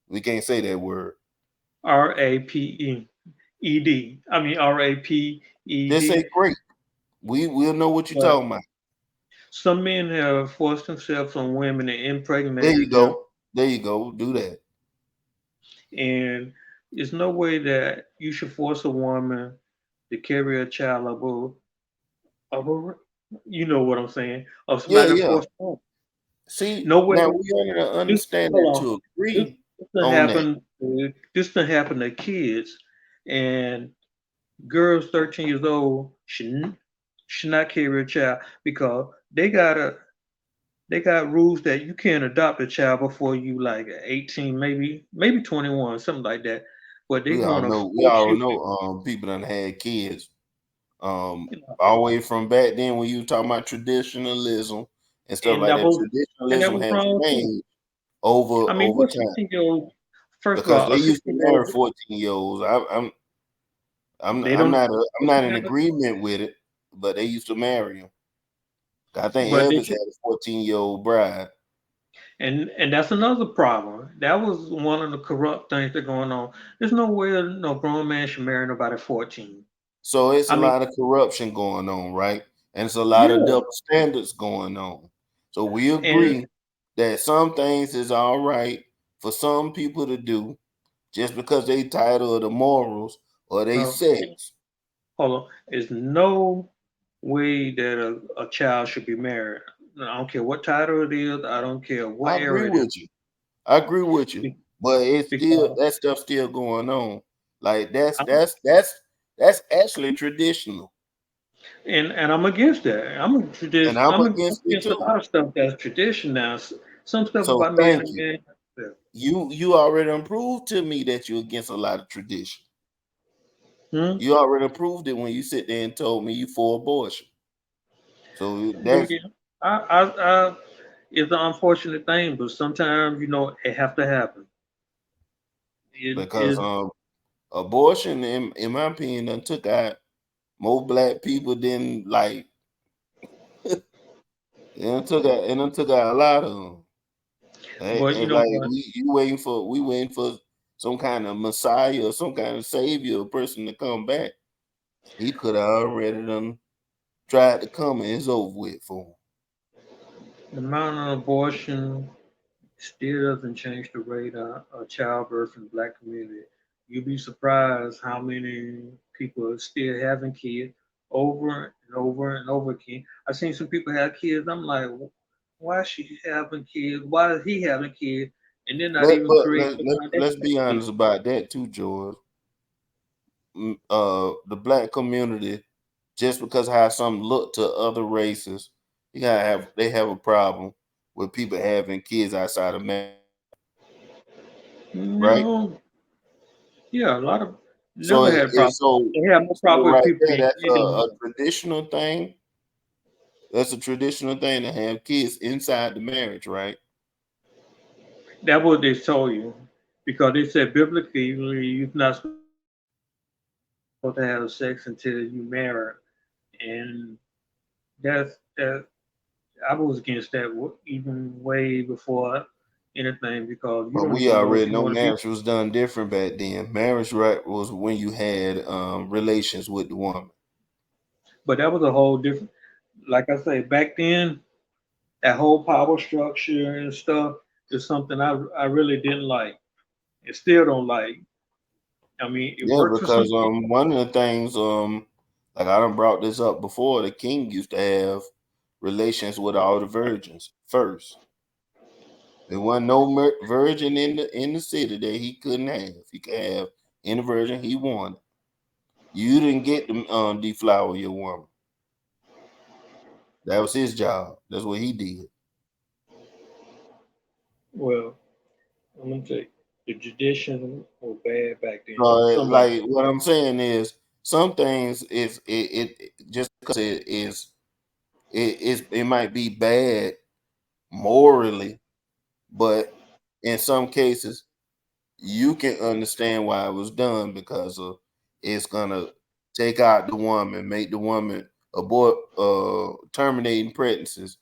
We can't say that word. RAPED. I mean Just say RAPED. grape. We'll know what you're But talking about. some men have forced themselves on women and There you impregnated them, go. There you go. Do that. and there's no way that you should force a woman to carry a child of a you know what I'm saying, of Yeah, somebody yeah. forced on. See, No way. now we under the This understanding hold on. to This agree this done on that. happen. This done happen to kids, and girls 13 years old should not carry a child because they got rules that you can't adopt a child before you like 18, maybe 21, something like that. But they want to We force all you, know people done had kids. you know, All the way from back then when you were talking about traditionalism and stuff and like that that. was and that Traditionalism was has wrong too. changed over I mean, over what time 16-year-old? First of because all, they a used to 16 year marry old 14-year-olds. they don't. I'm not in agreement with it, but they used to marry them. I think But they Elvis should, had a 14-year-old bride. and that's another problem. That was one of the corrupt things that going on. There's no way no grown man should marry nobody 14. So it's I a mean, lot of corruption going on, right? And it's a lot of yeah, double standards going on. So we and agree that some things is all right for some people to do just because they title of the morals or they no, sex. hold on. There's no way that a child should be married. I don't care what title it is. I don't care I what agree era it is. with you. I agree with you. but it's still because that stuff still going on. Like that's I'm, that's that's that's actually traditional, and I'm against that. and I'm I'm against it against a too. lot of stuff that's tradition now. Some stuff So about being thank a you. man. You already proved to me that you're against a lot of tradition. Hmm? You already proved it when you sit there and told me you for abortion. So But that's yeah, I it's an unfortunate thing, but sometimes it have to happen. It because is. abortion, in my opinion, done took out more black people than like it done took out a lot of them. But you And know like what? we waiting for some kind of messiah or some kind of savior or person to come back. He could have already done tried to come and it's over with for him. The amount of abortion still doesn't change the rate of childbirth in the black community. You'd be surprised how many people are still having kids over and over and over again. I've seen some people have kids. I'm like, why is she having kids? Why is he having kids? And they're not even creating the Let's foundation be for honest about that too, George. The black community, just because how some look to other races, they have a problem with people having kids outside of marriage, right? No, yeah, a lot of So never had a problem. so They have no so problem with right people there, being that's a independent. traditional thing. That's a traditional thing to have kids inside the marriage, right? That's what they told you, because they said biblically you're not supposed to have sex until you marry, and that I was against that even way before anything, because you But don't we even know if already you know want to be. marriage was done different back then. Marriage, right, was when you had relations with the woman. But that was a whole different. Like I say, back then, that whole power structure and stuff is something I really didn't like, and still don't like. I mean, it Yeah, worked for some because people. one of the things like I done brought this up before, the king used to have relations with all the virgins first. There wasn't no virgin in the city that he couldn't have. He could have any virgin he wanted. You didn't get to deflower your woman. That was his job. That's what he did. Well, I'm gonna tell you, the tradition was bad back then. Some of Like what I'm saying is, some things just because it might be bad morally, but in some cases you can understand why it was done because of it's gonna take out the woman, make the woman abort terminating pregnancies,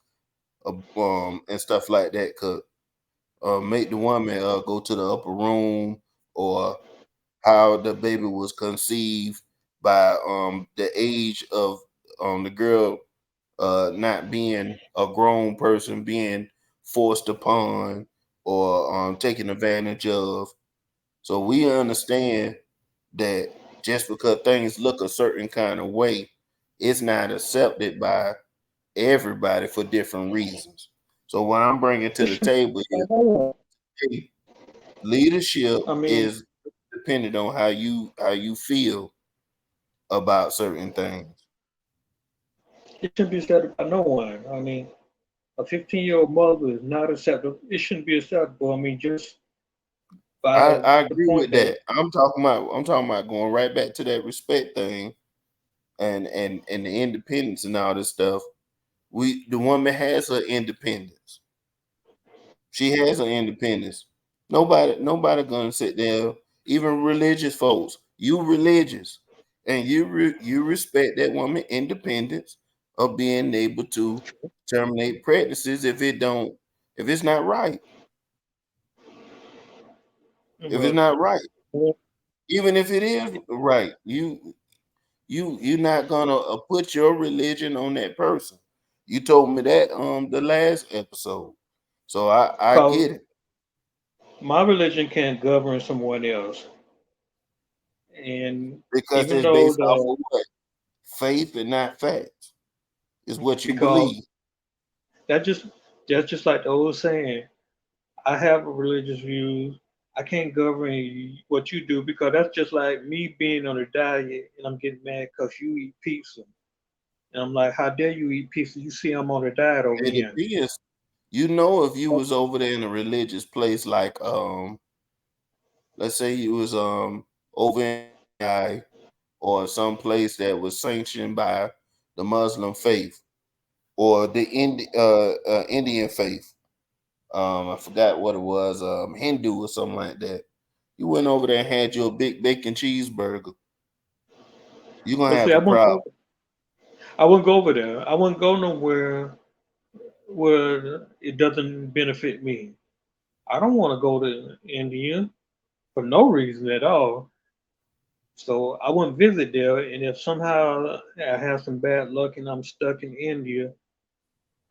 and stuff like that. Could make the woman go to the upper room, or how the baby was conceived by the age of the girl not being a grown person, being forced upon or taken advantage of. So we understand that just because things look a certain kind of way, it's not accepted by everybody for different reasons. So what I'm bringing to the table is, hey, leadership I mean, is dependent on how you feel about certain things. it shouldn't be accepted by no one. I mean, a 15-year-old mother is not acceptable. It shouldn't be acceptable. I mean, just by I the agree point with that that. I'm talking about going right back to that respect thing and the independence and all this stuff. The woman has her independence. She has her independence. Nobody gonna sit there. Even religious folks, you religious, and you respect that woman independence of being able to terminate pregnancies if it's not right. If it's well, not right, well, even if it is right, you're not gonna put your religion on that person. You told me that the last episode, so I because get it my religion can't govern someone else, and because even it's though based off the of what faith and not facts is what you because believe. that just that's just like the old saying. I have a religious view. I can't govern what you do because that's just like me being on a diet and I'm getting mad because you eat pizza. And I'm like, how dare you eat pizza? You see I'm on a diet over It here. depends. You know, if you was over there in a religious place like let's say you was over in Mumbai or some place that was sanctioned by the Muslim faith or the Indian faith. I forgot what it was, Hindu or something like that. You went over there and had your big bacon cheeseburger. You're gonna But see, have a problem. I wouldn't go over there. I wouldn't go nowhere where it doesn't benefit me. I don't want to go to India for no reason at all. So I wouldn't visit there. And if somehow I have some bad luck and I'm stuck in India,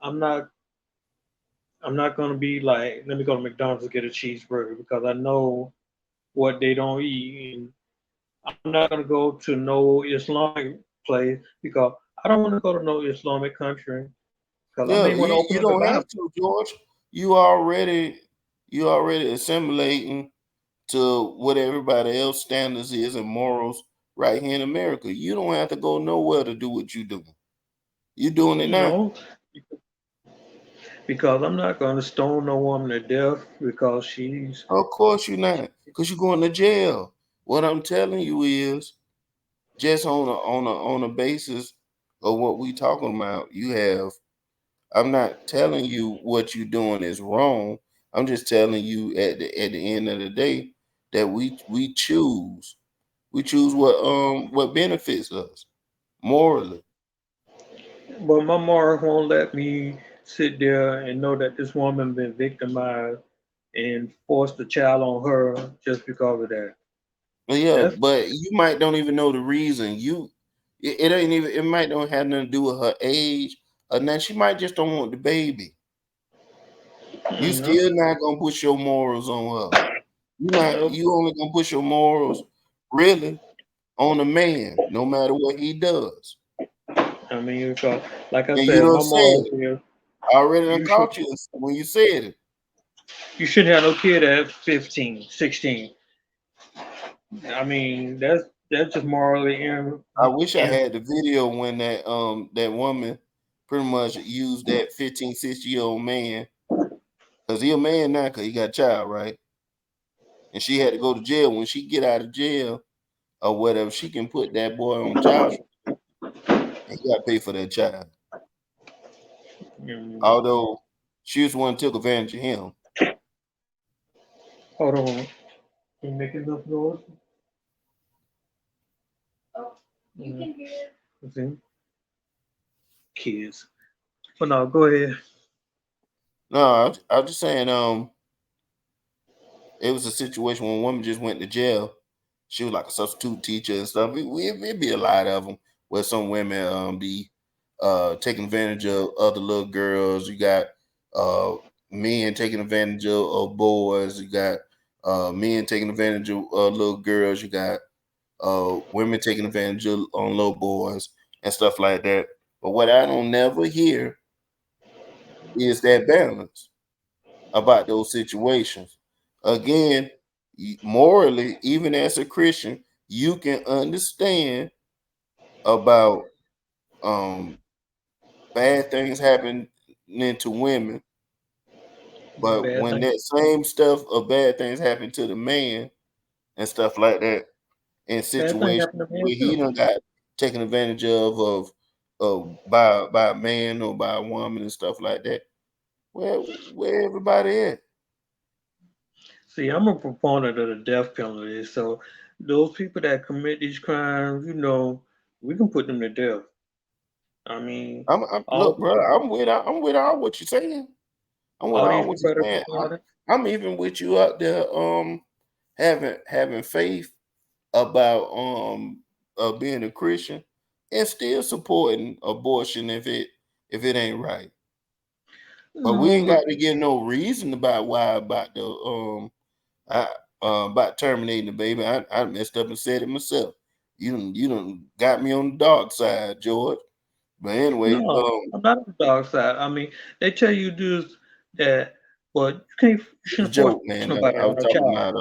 I'm not I'm not gonna be like, let me go to McDonald's and get a cheeseburger because I know what they don't eat. And I'm not gonna go to no Islamic place because I don't want to go to no Islamic country because I Yeah, may want to you open up the don't Bible. have to, George. You already you already assimilating to what everybody else standards is and morals right here in America. You don't have to go nowhere to do what you do. You doing it now. No, because I'm not gonna stone no woman to death because she's Of course you're not, because you're going to jail. What I'm telling you is just on a basis of what we talking about, you have I'm not telling you what you're doing is wrong. I'm just telling you at the end of the day that we choose. We choose what benefits us morally. but my morals won't let me sit there and know that this woman been victimized and forced a child on her just because of that. But yeah, That's but you might don't even know the reason. It ain't even it might don't have nothing to do with her age or nothing. She might just don't want the baby. You no, still not gonna push your morals on her. no. You only gonna push your morals really on a man, no matter what he does. I mean, because like I And you said, don't my say morals it. is I already done you should caught you when you said it. you shouldn't have no kid at 15, 16. I mean, that's just morally I wish I in, had the video when that woman pretty much used that 15, 60-year-old man, because he a man now because he got a child, right? And she had to go to jail. When she get out of jail or whatever, she can put that boy on child support and he got to pay for that child. in Although she was the one who took advantage of him. hold on. You make enough noise? See? Kids. But no, go ahead. No, I was just saying, it was a situation when a woman just went to jail. She was like a substitute teacher and stuff. It'd be a lot of them where some women be taking advantage of other little girls. You got uh men taking advantage of boys. You got men taking advantage of little girls. You got women taking advantage of on little boys and stuff like that. But what I don't never hear is that balance about those situations. Again, morally, even as a Christian, you can understand about um bad things happening to women, but Bad when thing. that same stuff of bad things happen to the man and stuff like that, in Bad thing situations happened to me where he too. done got taken advantage of by a man or by a woman and stuff like that, where everybody at? See, I'm a proponent of the death penalty. So those people that commit these crimes, we can put them to death. I mean, I'm all look, these bro. I'm with all what you're saying. I'm with all all these what you're predators saying. and all that. I'm even with you out there. Having faith about being a Christian and still supporting abortion if it ain't right. But we No, ain't got to give no reason about why about the I, about terminating the baby. I messed up and said it myself. You done got me on the dark side, George. But anyway, no, I'm not on the dog side. I mean, they tell you dudes that. But you It's a shouldn't force joke, man. nobody to I have was no talking child. about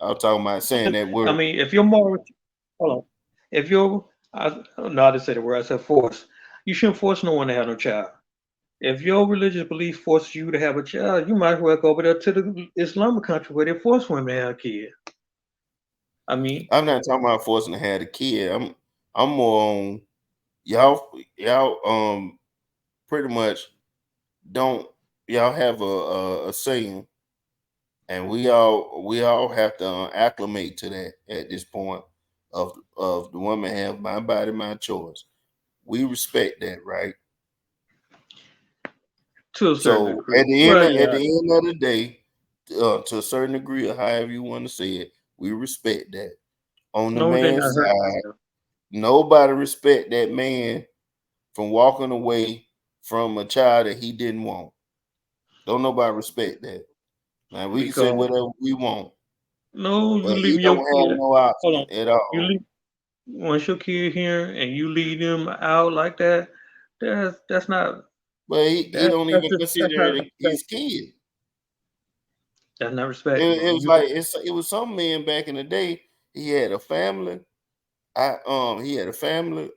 I was talking about saying that I word. mean, if you're more, hold on, if you're, no, I didn't say the word. I said force. You shouldn't force no one to have no child. If your religious belief forces you to have a child, you might as well go over there to the Islamic country where they force women to have kids. I mean, I'm not talking about forcing to have a kid. I'm more on y'all pretty much don't y'all have a saying, and we all have to acclimate to that at this point of the woman have my body, my choice. We respect that, right? to a certain So at degree. the end Well, of, at yeah, the end of the day, to a certain degree, or however you want to say it, we respect that. On the no, they're man's not hurting side, themselves. nobody respect that man from walking away from a child that he didn't want. Don't nobody respect that. Now we can say Because whatever we want, no, you but he leaving don't your have kid. no Hold option on, at you all. leave once your kid here and you leave them out like that. That's not But he don't even that's consider not it his respectful. kid. That's not It respectable. was like it was some men back in the day. He had a family. He had a family.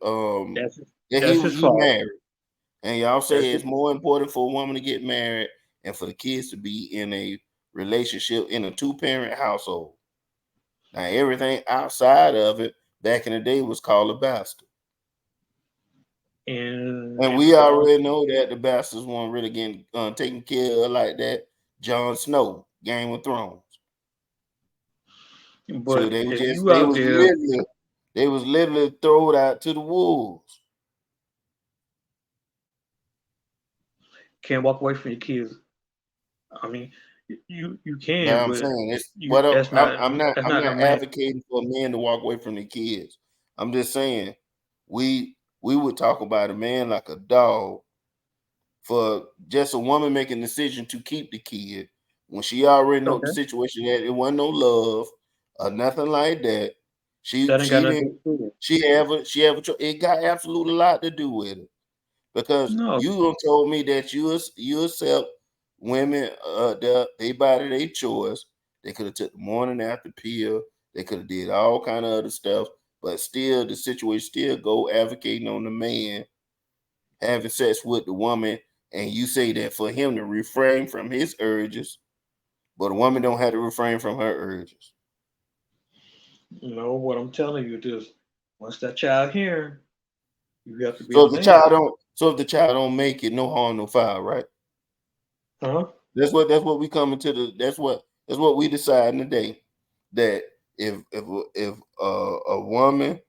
That's That that's his he fault. married, and y'all That's say his, it's more important for a woman to get married and for the kids to be in a relationship in a two-parent household. Now everything outside of it back in the day was called a bastard. And and we for all, already know that the bastards weren't really getting taken care of like that. Jon Snow, Game of Thrones. So but if you out there they was literally thrown out to the wolves. can't walk away from your kids, I mean, you But can, I'm but saying it's you that's I'm not no not man. advocating for men to walk away from their kids. I'm just saying we would talk about a man like a dog for just a woman making the decision to keep the kid when she already know the Okay, situation that it wasn't no love or nothing like that. She that ain't got she nothing didn't to do with it. it got absolutely a lot to do with it. Because No, you done told me that you accept women they body they choice. They could have took the morning after pill. They could have did all kind of other stuff, but still the situation still go advocating on the man having sex with the woman, and you say that for him to refrain from his urges, but a woman don't have to refrain from her urges. no, what I'm telling you is once that child here, you have to be So a if the man. child don't, make it, no harm, no foul, right? Huh? That's what we coming to the that's what we deciding today that if a woman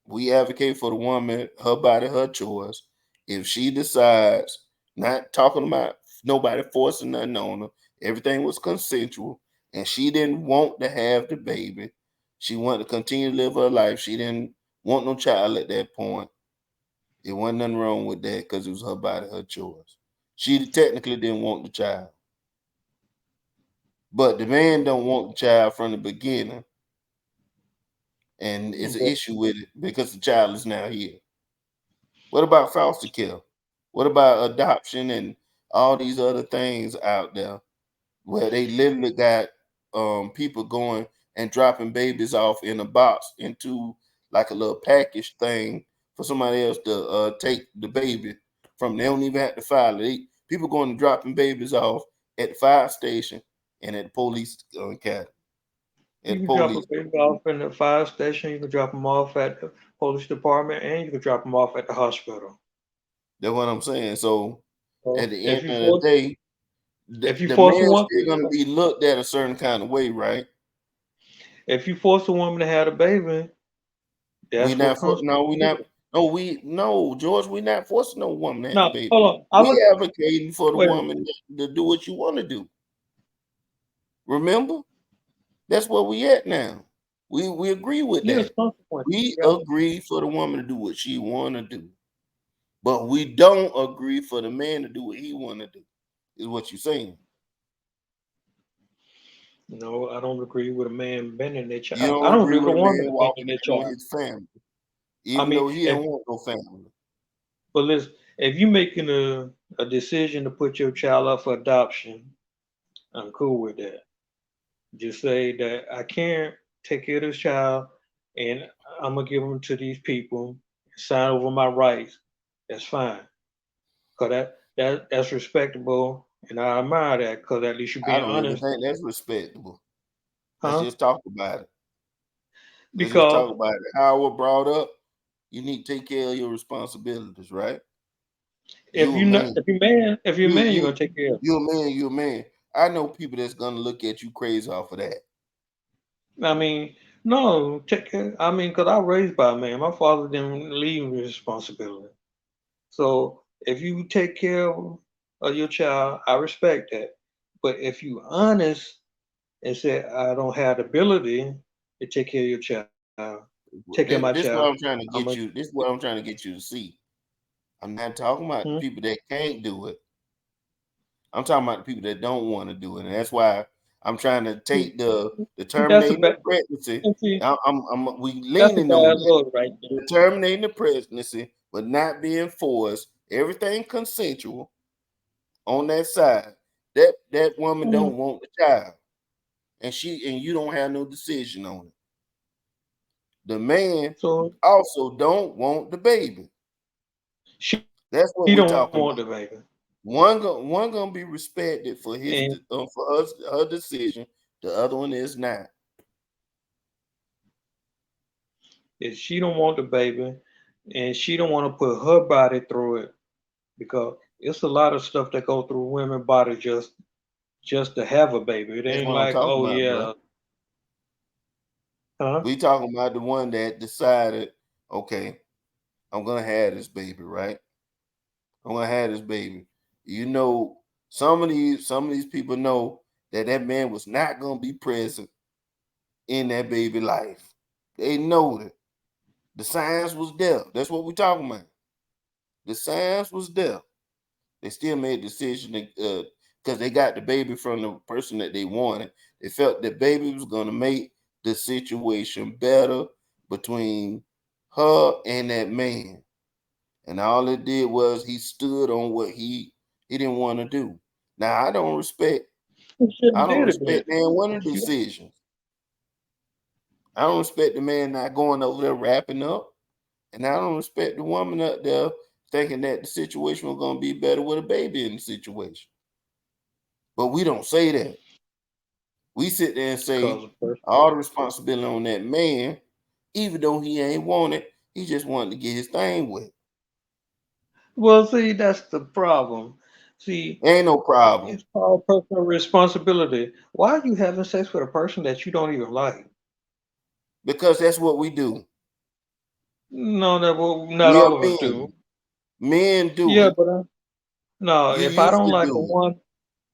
we advocate for the woman her body her choice if she decides not talking about nobody forcing nothing on her everything was consensual and she didn't want to have the baby she wanted to continue to live her life she didn't want no child at that point it wasn't nothing wrong with that because it was her body, her choice. She technically didn't want the child, but the man don't want the child from the beginning, and it's an But issue with it because the child is now here. What about foster care? What about adoption and all these other things out there where they literally got people going and dropping babies off in a box into like a little package thing for somebody else to take the baby from. They don't even have to file it. People going and dropping babies off at the fire station and at the police academy, at you the can drop a police. baby off in the fire station. You can drop them off at the police department, and you can drop them off at the hospital. That's what I'm saying. So at So the end of the day, the, if you the force a man's woman, still gonna be looked at a certain kind of way, right? if you force a woman to have a baby, We that's what not for, comes. no, we not no George, we not forcing no woman to have the No, baby. hold on. I We was advocating for the wait. woman to do what you want to do. Remember? That's where we at now. We agree with There's that. consequences. We You got agree for the woman to do what she wanna do. But we don't agree for the man to do what he wanna do, is what you're saying. no. I don't agree with a man bending their You child. I don't don't agree agree with with a a woman man bending walking their in on child. his family, I even mean, though he if don't want no family. but listen, if you making a decision to put your child up for adoption, I'm cool with that. Just say that I can't take care of this child, and I'm gonna give them to these people, sign over my rights. That's fine, cause that's respectable, and I admire that. Cause at least you're I being don't even honest, think that's respectable. Let's huh? just talk about it. Let's just talk Because about it. How we're brought up, you need to take care of your responsibilities, right? if You a you not, man. if you're a You man, you're you gonna take care of you a man, you a man. I know people that's gonna look at you crazy off of that. it. I mean, no, take care. I mean, cause I was raised by a man. My father didn't leave me responsibility. So if you take care of your child, I respect that. But if you honest and say I don't have the ability to take care of your child, take care of my child, This is what I'm trying I'm to a get you. This is what I'm trying to get you to see. I'm not talking about the hmm, people that can't do it. I'm talking about the people that don't want to do it, and that's why I'm trying to take the that's a terminating the bad. pregnancy. See, We that's a leaning on bad that. look right there. The terminating the pregnancy, but not being forced. Everything consensual on that side. That woman Mhm. don't want the child, and you don't have no decision on it. The man So also don't want the baby. she That's don't what we want the talking baby, about. One gonna be respected for and for us her decision. The other one is not. if she don't want the baby, and she don't want to put her body through it, because it's a lot of stuff that go through women's body just to have a baby. It That's ain't what I'm like, talking oh about, bro. yeah, huh? We talking about the one that decided, okay, I'm gonna have this baby, right? I'm gonna have this baby. You know, some of these people know that that man was not gonna be present in that baby life. They know that the signs was there. That's what we talking about. The signs was there. They still made a decision because they got the baby from the person that they wanted. They felt that baby was gonna make the situation better between her and that man. And all it did was he stood on what he didn't want to do. Now She I shouldn't don't did it then. respect man one of the She, decisions. I don't respect the man not going over there wrapping up. And I don't respect the woman up there thinking that the situation was gonna be better with a baby in the situation. But we don't say that. We sit there and cause say a person. all the responsibility on that man, even though he ain't want it, he just wanted to get his thing with. Well, see, that's the problem. See, Ain't no problem it's called personal responsibility. Why are you having sex with a person that you don't even like? because that's what we do. No, that will not We are all of us do. men. Men do Yeah, it. but no, You if I used don't to like a do it. woman,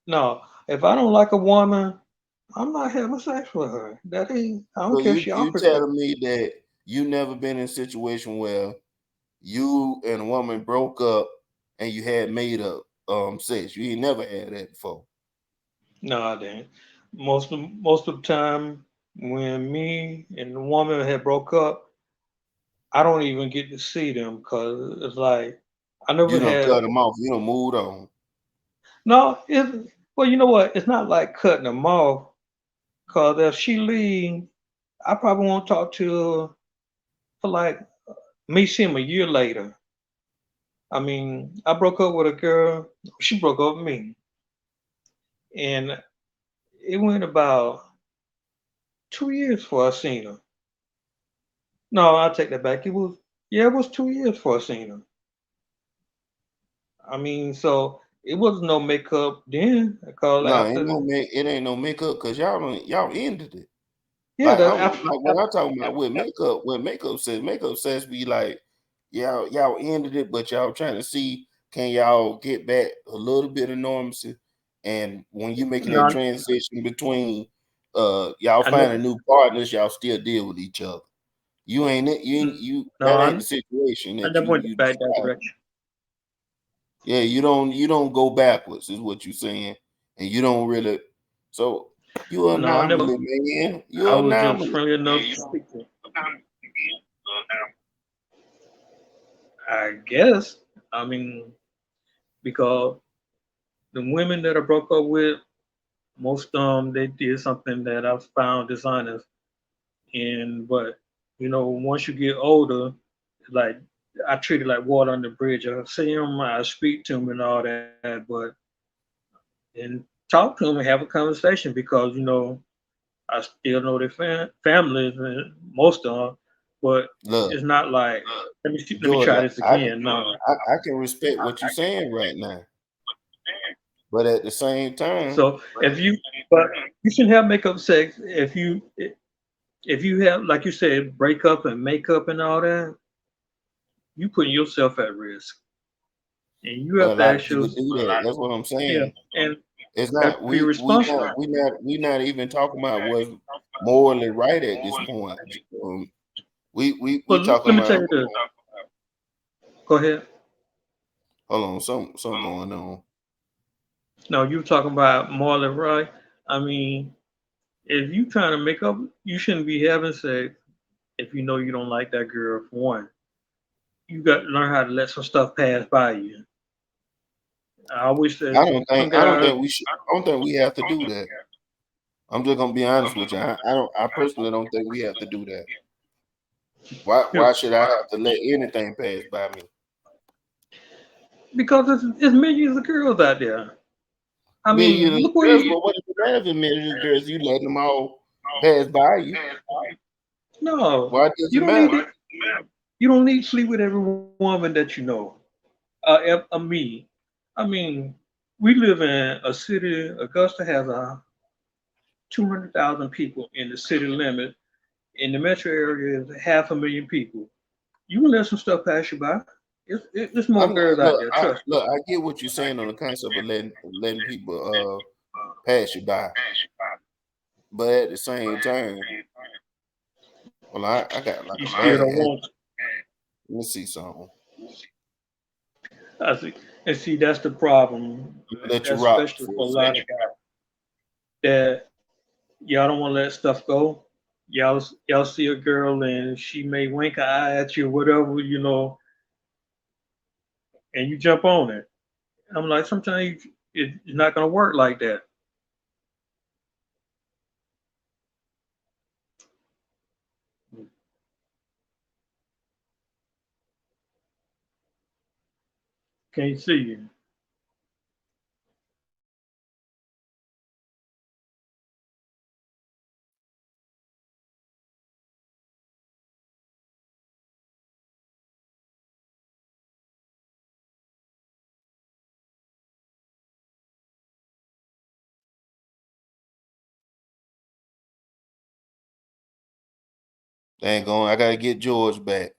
no, if I don't like a woman, I'm not having sex with her. That ain't. I don't So care if she you offers it. telling me that you never been in a situation where you and a woman broke up and you had made up sex. You ain't never had that before. No, I didn't. Most of the time, when me and the woman had broke up, I don't even get to see them because it's like I You never don't had. cut them off. You don't move on. No, it. Well, you know what? It's not like cutting them off. Cause if she leave, I probably won't talk to her for like me see him a year later. I mean, I broke up with a girl. She broke up with me, and it went about 2 years before I seen her. No, I'll take that back. It was 2 years before I seen her. I mean, so it was no makeup then. Because No, ain't after, it ain't no makeup because y'all ended it. yeah, the Like when I talking about with makeup says be like y'all ended it, but y'all trying to see can y'all get back a little bit of normalcy. And when you making that no, transition between y'all I never, finding new partners, y'all still deal with each other. You no, that ain't the situation I that never went you back that described. direction. Yeah, you don't go backwards, is what you're saying. And you don't really so you're an No, I never. anomaly, man. I You're an was just anomaly. friendly enough to speak to. I guess. I mean, because the women that I broke up with, most of them, they did something that I found dishonest. And but once you get older, like I treat it like water on the bridge. I see them, I speak to them and all that, but and talk to them and have a conversation because I still know their families and most of them, but Look, it's not like let me George, try this again. No, I can respect what you're saying right now, but at the same time, so but you shouldn't have makeup sex if you have, like you said, breakup and makeup and all that. You putting yourself at risk, and you but a have to lot of ask people yourself, do that. That's what I'm yeah, saying. and It's have not to be responsible. we not even talking about what's morally right at this point. Um, we But talking let me tell about you this. Go ahead. hold on, something going on. No, you were talking about morally right. I mean, if you trying to make up, you shouldn't be having sex if you know you don't like that girl. For one, you got to learn how to let some stuff pass by you. I wish that some I don't guys. think we should. I don't think we have to do that. I'm just gonna be honest with you. I personally don't think we have to do that. Why should I have to let anything pass by me? Because it's millions of girls out there. I mean, Millions look of where girls, you. but what if the matter millions of girls you letting them all pass by you? No, Why does you it don't need matter? to. You don't need to sleep with every woman that you know. Me. I mean, we live in a city. Augusta has 200,000 people in the city limit. In the metro area, is 500,000 people. You can let some stuff pass you by. It's more I'm girls out there. Trust me. look. I get what you're saying on the concept of letting people pass you by, but at the same time, well, I got like You a still bad don't habit. want. Let me see something. I see, and see that's the problem. Let you That's rock especially for a for a lot second. of guys that y'all don't want to let stuff go. Y'all see a girl and she may wink an eye at you, or whatever, and you jump on it. I'm like, sometimes it's not gonna work like that. Can't see you. Dang going, I gotta get George back.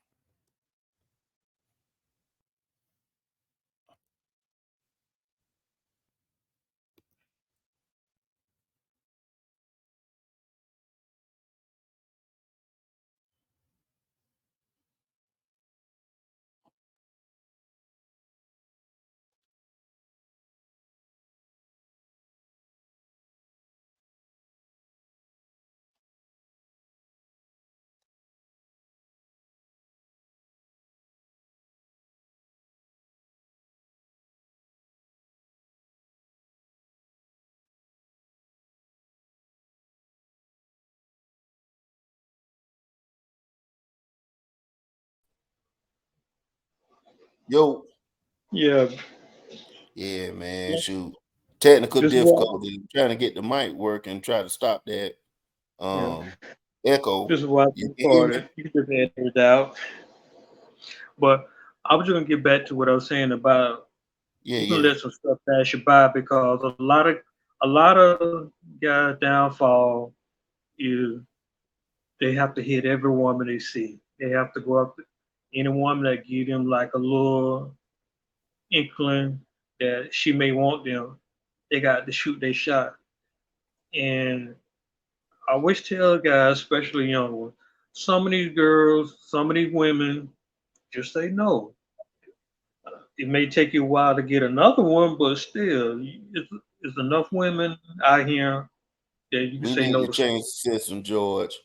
Yo, Yeah, yeah, man, shoot. Technical this is why. difficulty. Trying to get the mic working, try to stop that Yeah, echo. this is why You it's can hear recorded. me? You can just edit it out. But I was just gonna get back to what I was saying about Yeah, you can yeah. let some stuff pass you by because a lot of guys' downfall is they have to hit every woman they see. They have to go up to any woman that give them like a little inkling that she may want them. They got to shoot their shot. And I always tell guys, especially young ones, some of these girls, some of these women, just say no. It may take you a while to get another one, but still, it's enough women out here that you can We say need no to to some. change the system, George.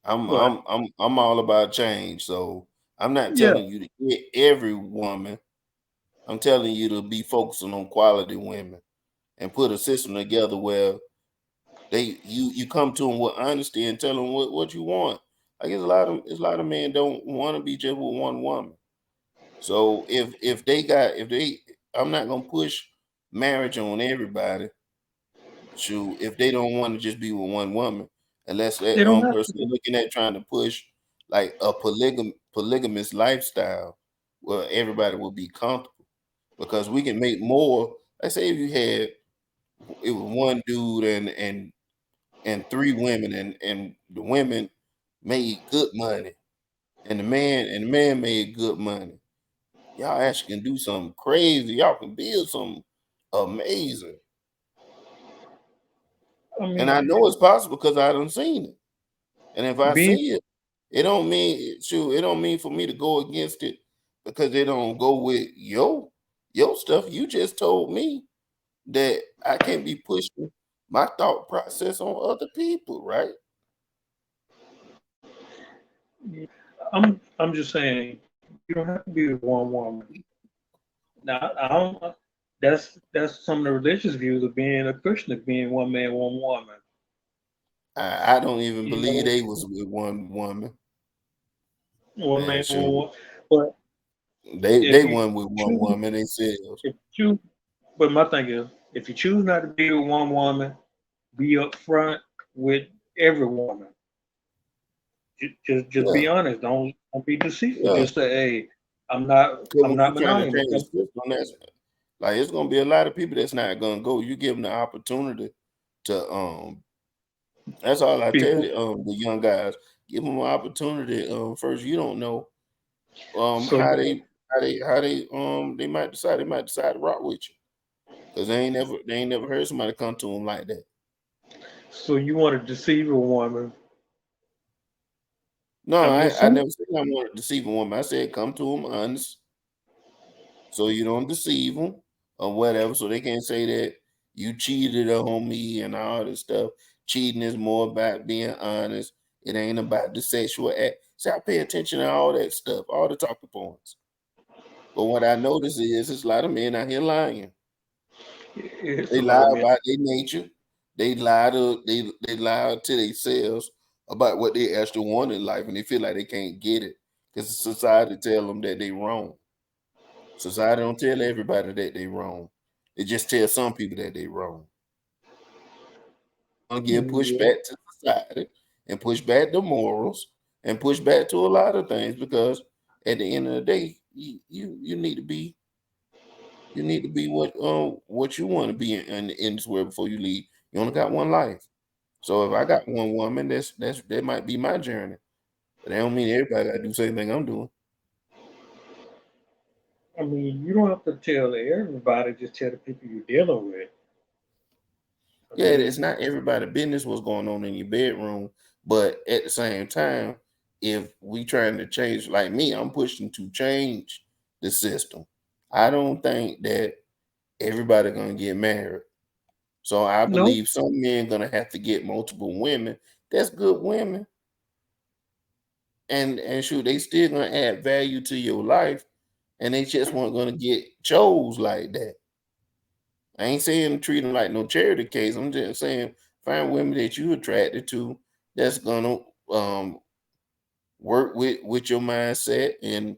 But I'm all about change. So I'm not yeah, telling you to get every woman, I'm telling you to be focusing on quality women and put a system together where you come to them with honesty and tell them what you want. I guess a lot of men don't want to be just with one woman. So if they I'm not gonna push marriage on everybody. Shoot, if they don't want to just be with one woman, unless They that don't have person to. looking at trying to push like a polygamous lifestyle where everybody will be comfortable because we can make more. Let's say if you had it was one dude and three women and the women made good money and the man made good money. Y'all actually can do something crazy. Y'all can build something amazing. I And I mean, know it's possible because I done seen it. And if I being see it, it don't mean for me to go against it because it don't go with your stuff. You just told me that I can't be pushing my thought process on other people, right? I'm just saying you don't have to be with one woman. Now I don't. That's some of the religious views of being a Christian, of being one man, one woman. I don't even You believe know, they was with one woman. one And man, one shoot, woman. But they if you won with one choose, woman themselves. if you choose, but my thing is, if you choose not to be with one woman, be upfront with every woman. Just Yeah, be honest. Don't be deceitful. yeah. Just say, hey, I'm not Because I'm when not you trying to monogamous. change the system, that's like it's gonna be a lot of people that's not gonna go. You give them the opportunity to that's all I tell People. you, the young guys. Give them an opportunity. First, you don't know So how you they might decide to rock with you because they ain't never heard somebody come to them like that. so you want to deceive a woman. No, I'm I assuming. never said I wanted to deceive a woman. I said come to them honest, so you don't deceive them or whatever, so they can't say that you cheated on me and all this stuff. Cheating is more about being honest. It ain't about the sexual act. So I pay attention to all that stuff, all the talking points. But what I notice is there's a lot of men out here lying. It's They a lot lie of men. about their nature. They lie to themselves about what they actually want in life, and they feel like they can't get it because society tell them that they wrong. Society don't tell everybody that they wrong. It just tell some people that they wrong. Gonna get pushed Yeah. back to society and push back the morals and push back to a lot of things because at the end of the day, you need to be what you want to be in this world before you leave. You only got one life. So if I got one woman, that might be my journey. But that don't mean everybody gotta do the same thing I'm doing. I mean, you don't have to tell everybody. Just tell the people you're dealing with. I Yeah, it's mean, not everybody business what's going on in your bedroom, but at the same time, if we trying to change, like me, I'm pushing to change the system. I don't think that everybody gonna get married. So I no. believe some men gonna have to get multiple women. That's good women, and shoot, they still gonna add value to your life, and they just weren't gonna get chose like that. I ain't saying treat them like no charity case. I'm just saying find women that you attracted to that's gonna um work with your mindset and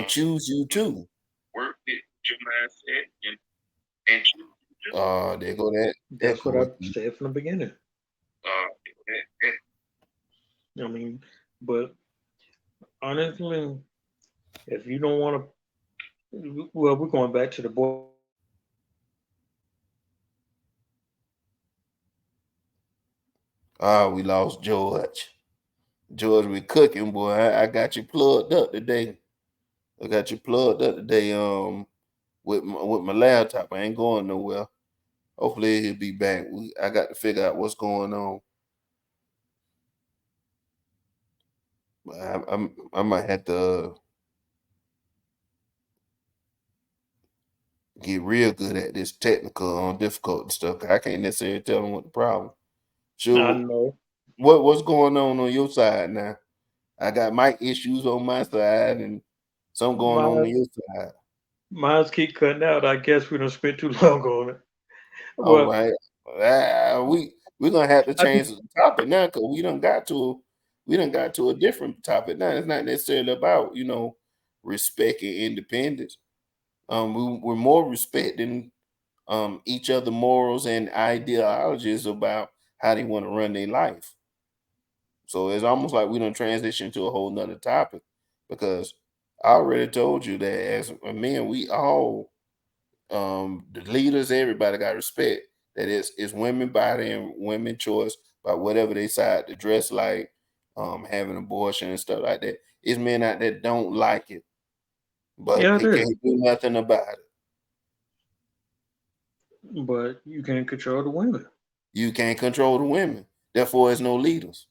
choose you too. Work with your mindset and choose you too. There go that That's what echo I again. said from the beginning. I mean, but honestly, if you don't want to, well, we're going back to the boy. We lost George. George, we cooking, boy. I got you plugged up today. I got you plugged up today. With my laptop, I ain't going nowhere. Hopefully he'll be back. I got to figure out what's going on. I might have to get real good at this technical difficult stuff. I can't necessarily tell them what the problem. I So know what's going on your side now? I got mic issues on my side and some going on my your side. Mine's keep cutting out. I guess we don't spend too long on it. All Well, right. We're gonna have to I change the topic now because we done got to a different topic now. It's not necessarily about, respect and independence. We're more respecting each other morals and ideologies about how they want to run their life. So it's almost like we don't transition to a whole nother topic because I already told you that as men, we all the leaders, everybody got respect. That it's women body and women choice by whatever they decide to dress like, having abortion and stuff like that. It's men out there don't like it, but yeah, I they do. can't do nothing about it. But you can't control the women. You can't control the women. Therefore, it's no leaders.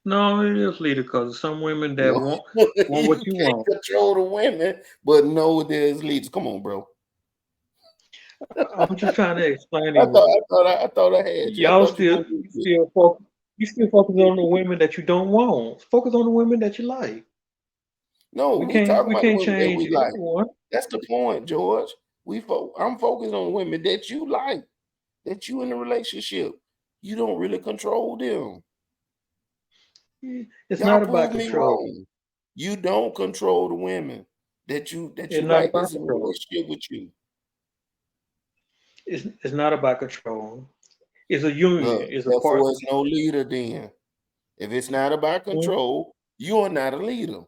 No, it is leader because some women that No, want you what you can't want. control the women, but no, there's leaders. Come on, bro. I'm just trying to explain to I you. thought I had you. I Y'all thought you still gonna do you it. still focus you still focus on the women that you don't want. Focus on the women that you like. No, We we can't talking we about the can't women that change we like. everyone. That's the point, George. I'm focused on women that you like, that you in a relationship. You don't really control them. It's Y'all not about prove me control. wrong. You don't control the women that It's you not like about that's in a control. relationship with you. It's not about control. It's a union. Look, It's a therefore, it's partnership. no leader then. If it's not about Hmm? control, you are not a leader.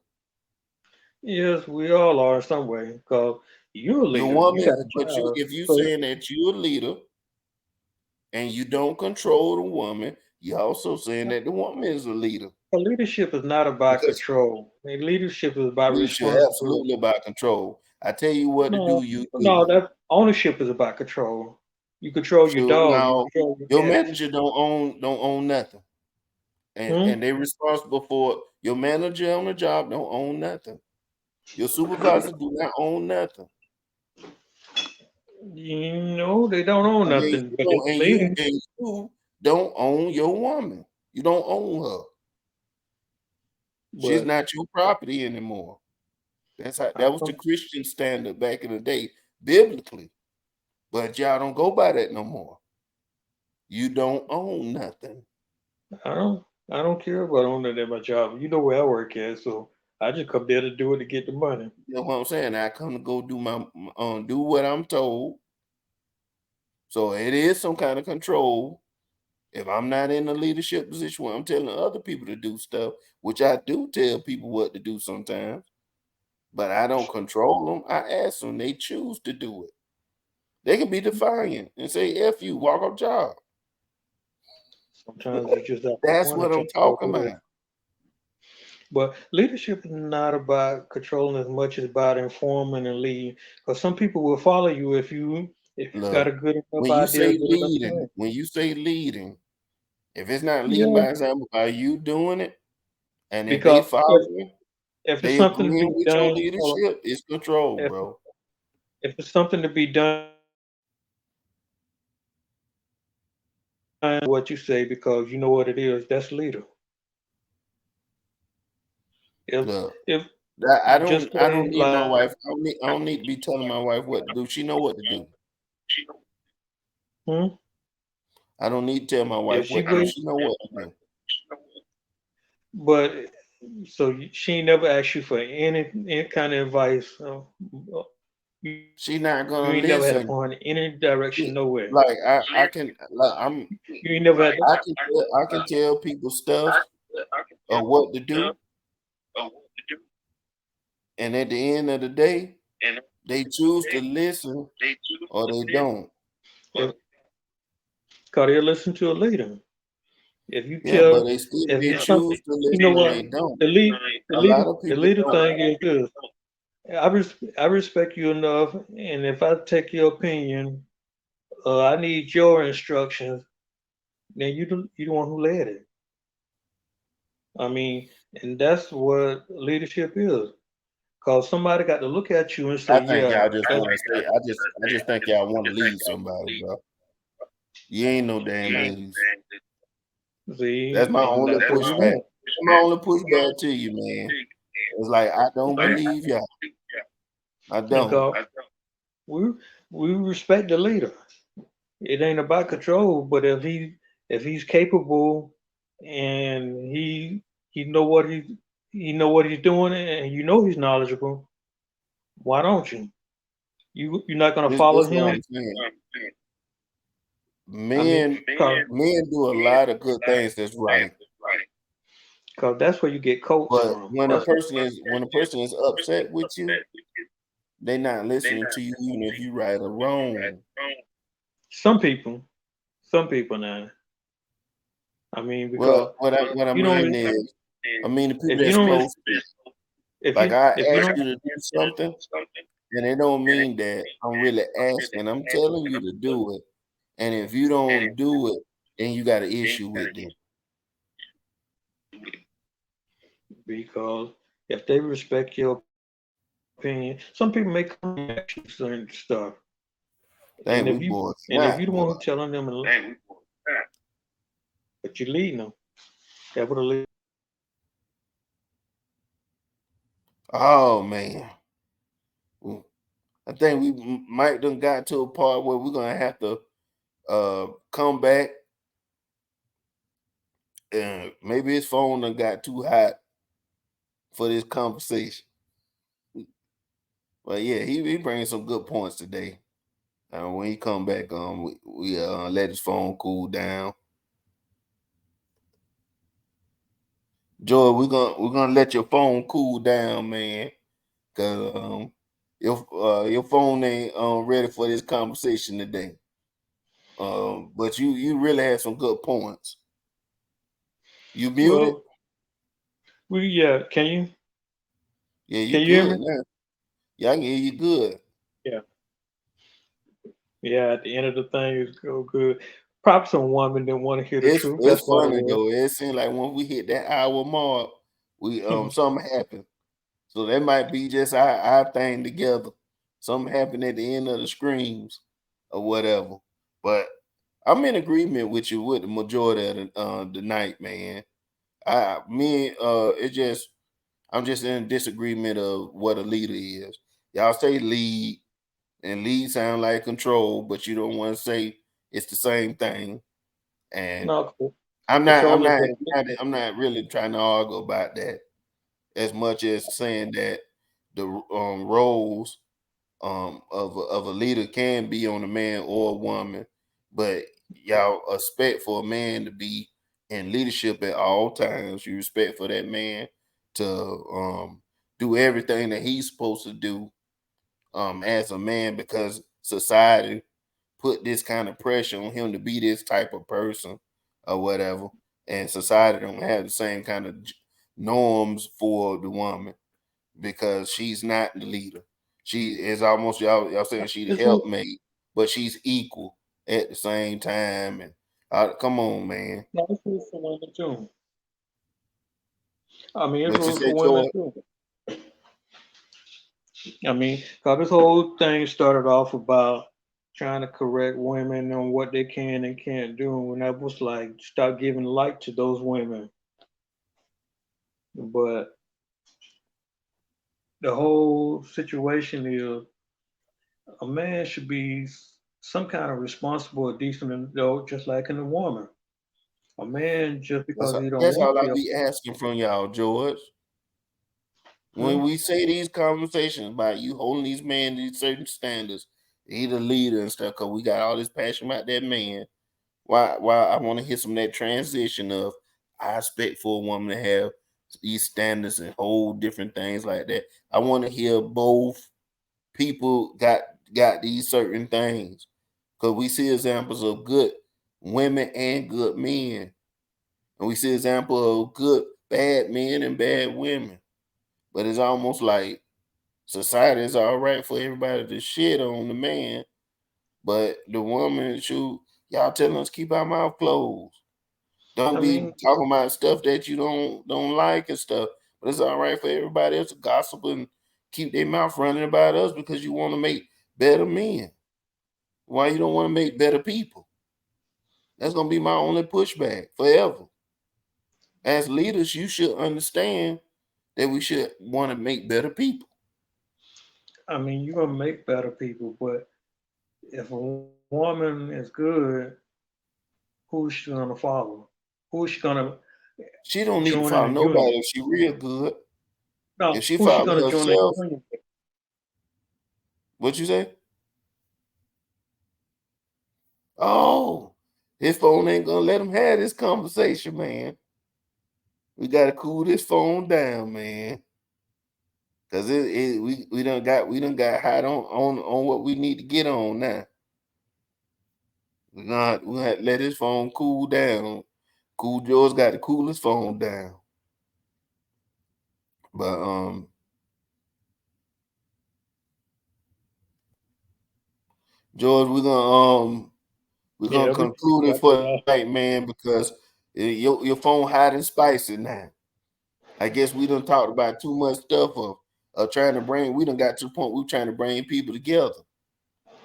Yes, we all are in some way. Because you're a Your leader. You woman, got a but you job. if you So saying that you're a leader and you don't control the woman, you also saying that the woman is a leader. leadership is not about Because control. I mean, leadership is about leadership responsibility. absolutely about control. I tell you what to do, No, you no, do it. that ownership is about control. You control your Sure, dog. You now control your your cat. manager don't own nothing. Hmm? And they responsible for it. Your manager on the job don't own nothing. Your supervisor do not own nothing. You know, they don't own And then nothing, you but they're don't and you leading. and you don't own your woman. You don't own her. She's But not your property anymore. how That was the come Christian standard back in the day, biblically. But y'all don't go by that no more. You don't own nothing. I don't I don't care about owning at my job. You know where I work at, so I just come there to do it to get the money. You know what I'm saying? I come to go do do what I'm told. So it is some kind of control. If I'm not in a leadership position where I'm telling other people to do stuff, which I do tell people what to do sometimes, but I don't control them. I ask them, they choose to do it. They can be defiant and say, F you, walk off job. Sometimes you just have to That's want what to I'm change your talking ways. about. But leadership is not about controlling as much as about informing and leading. Because some people will follow you if you got a Look, good enough idea, good enough plan. when you say leading, if it's not leading Yeah, by example, are you doing it? And if they because following, if it's they something to be agreeing with your done, or leadership, it's control, if bro. if it's something to be done, what you say because you know what it is, that's leader. If Look, if just I don't say need my like, wife. I don't need to be telling my wife what to do. She know what to do. hmm, I don't need to tell my if wife she what to do. wait, She know what to do. but so she never asked you for any kind of advice. You, She not you gonna ain't never had to listen. point in any direction nowhere. Like I can like You ain't never had to. I can tell people stuff or what to do, and at the end of the day, they choose to listen or they don't. If, cause they listen to a leader. If you Yeah, but tell, if they it's something, choose to you know listen or what, they don't. the lead, A lot of the people leader don't. thing is this. I respect you enough, and if I take your opinion, I need your instructions. Then you the one who led it. I mean, and that's what leadership is. Cause somebody got to look at you and say, I think yeah, y'all just that's want to say. I just think y'all want to lead somebody, bro. You ain't no damn leads. That's see, my and only that's what you pushback. want. That's my only pushback to you, man. It's like I don't believe y'all. I And don't. we we respect the leader. It ain't about control, but if he's capable and he know what he know what he's doing and you know he's knowledgeable, why don't you? You're not gonna follow This what him. I'm saying. I mean, Men do a lot of good things that's right. cause that's where you get coats But from. when a That's person is upset with you, they not listening to you even if you right or wrong. some people. Some people now. I mean, Well, because what I you don't mean is, I mean the people if you that's don't close to you. Like I if you ask don't you to do something, and it don't mean that I'm really asking. I'm telling you to do it. And if you don't do it, then you got an issue with them. because if they respect your opinion, some people may come and ask you certain stuff. And if Dang, we you boys and if you the not one boy. who telling them, but you're leading them, that would have lead. Oh man. Well, I think we might done got to a part where we're gonna have to come back, and maybe his phone done got too hot for this conversation. But yeah, he bringing some good points today. When he come back, we let his phone cool down. Joy, we're gonna let your phone cool down, man, cause your phone ain't ready for this conversation today. But you really had some good points. You muted? Well, yeah. Yeah, you Can you hear good me? now. Yeah, I can hear you good. Yeah. Yeah. At the end of the thing, it's go good. Probably some woman didn't want to hear the truth. It's That's what it funny was. though. It seems like when we hit that hour mark, we something happened. So that might be just our thing together. Something happened at the end of the screams or whatever. But I'm in agreement with you with the majority of the night, man. It just I'm just in disagreement of what a leader is. Y'all say lead, and lead sound like control, but you don't want to say it's the same thing. And No, I'm not I'm control is not the I'm not really trying to argue about that as much as saying that the roles of a leader can be on a man or a woman, but y'all expect for a man to be in leadership at all times. You respect for that man to do everything that he's supposed to do as a man because society put this kind of pressure on him to be this type of person or whatever, and society don't have the same kind of norms for the woman because she's not the leader. She is almost y'all saying she the it's room. helpmate, but she's equal at the same time. And come on, man. No, it's room for women too. I mean, it's But you room for said women Joy, too. I mean, cause this whole thing started off about trying to correct women on what they can and can't do, and that was like start giving light to those women. But the whole situation is a man should be some kind of responsible, decent adult, just like in a woman. A man just because he don't that's want all I to be asking from y'all, George. hmm? When we say these conversations about you holding these men to these certain standards, he the leader and stuff, because we got all this passion about that man. Why I want to hear some of that transition of I expect for a woman to have these standards and whole different things like that. I want to hear both people got these certain things because we see examples of good women and good men, and we see example of good bad men and bad women. But it's almost like society is all right for everybody to shit on the man, but the woman shoot y'all telling us keep our mouth closed. Don't I be mean, talking about stuff that you don't like and stuff. But it's all right for everybody else to gossip and keep their mouth running about us because you want to make better men. Why you don't want to make better people? That's gonna be my only pushback forever. As leaders, you should understand that we should want to make better people. I mean, you're gonna make better people, but if a woman is good, who's she gonna follow? Who's she gonna She don't need to join in follow a union? nobody if she real good. No, If she who's she follow gonna join in herself, a union with? what you say? Oh, his phone ain't gonna let him have this conversation, man. We gotta cool this phone down, man. Cause we done got hot on what we need to get on now. We gonna let his phone cool down. Cool Joe's got to cool his phone down. But George, we're gonna Yeah, we conclude it about for to tonight, man, because your phone hot and spicy now. I guess we done talked about too much stuff of trying to bring. We done got to the point we're trying to bring people together.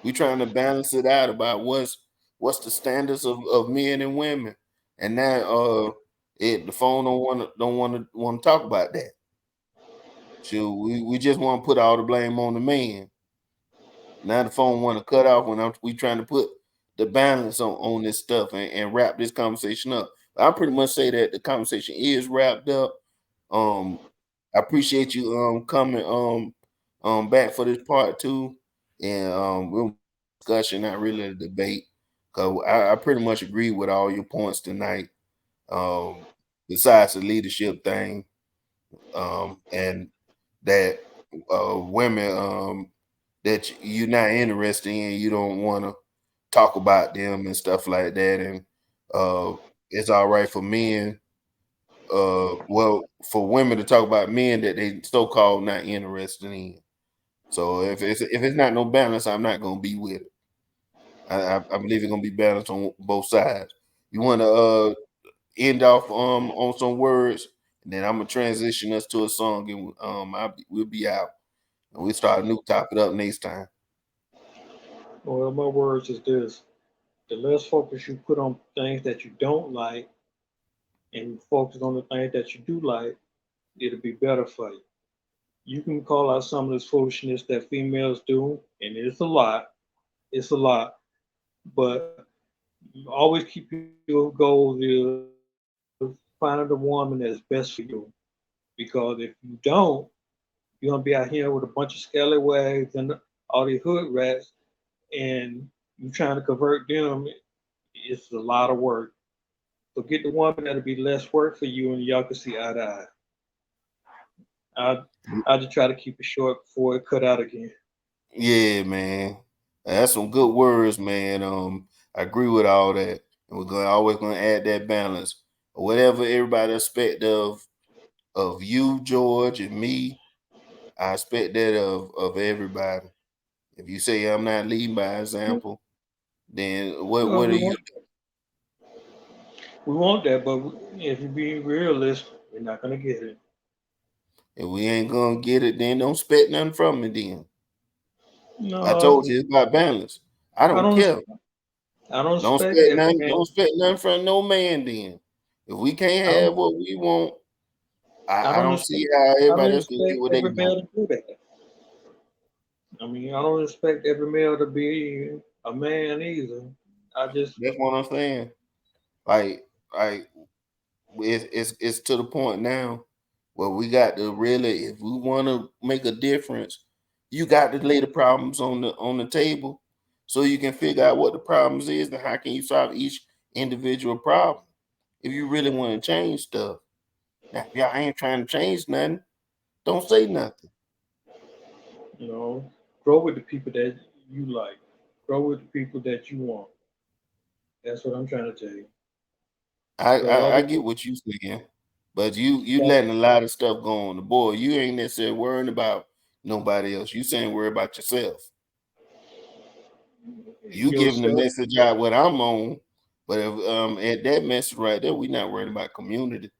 We're trying to balance it out about what's the standards of men and women, and now the phone don't want to talk about that. So we just want to put all the blame on the man. Now the phone want to cut off when we trying to put the balance on this stuff and wrap this conversation up. I pretty much say that the conversation is wrapped up. Um, I appreciate you coming back for this part two, and we'll discussion, not really a debate, because I pretty much agree with all your points tonight. Um, besides the leadership thing, and that women that you're not interested in, you don't want to talk about them and stuff like that, and it's all right for men. Well, for women to talk about men that they so called not interested in. So if it's not no balance, I'm not gonna be with it. I believe it's gonna be balanced on both sides. You want to end off on some words, and then I'm gonna transition us to a song, and we'll be out, and we'll start a new topic up next time. well, my words is this: the less focus you put on things that you don't like, and focus on the things that you do like, it'll be better for you. You can call out some of this foolishness that females do, and it's a lot. It's a lot, but always keep your goals is finding the woman that's best for you. Because if you don't, you're gonna be out here with a bunch of scallywags and all these hood rats, and you trying to convert them. It's a lot of work. So get the woman that'll be less work for you, and y'all can see eye to eye. I I just try to keep it short before it cut out again. Yeah, man. That's some good words, man. I agree with all that. And we're gonna always gonna add that balance. Whatever everybody expect of you, George, and me, I expect that of everybody. If you say I'm not leading by example, then Well, what are you? we want that, but if you're being realist, we're not gonna get it. If we ain't gonna get it, then don't expect nothing from me then. I No, told you it's about balance. I I don't don't. care. I don't Don't expect expect every nothing. man. Don't expect nothing from no man. Then, if we can't I don't. have what we want, I I don't don't expect. see how I don't everybody else can get expect what they every want. male to do that. I mean, I don't expect every male to be a man either. I just, That's what I'm saying. Like, like it's to the point now where we got to really, if we want to make a difference, you got to lay the problems on the table, so you can figure out what the problems is and how can you solve each individual problem. If you really want to change stuff, now if y'all ain't trying to change nothing, don't say nothing. you know, grow with the people that you like. Grow with the people that you want. That's what I'm trying to tell you. I, Because I other I get people, what you saying, but you letting a lot of stuff go on the board. You ain't necessarily worrying about nobody else. You saying worry about yourself. You giving the yourself. message out what I'm on, but if at that message right there, we not worrying about community.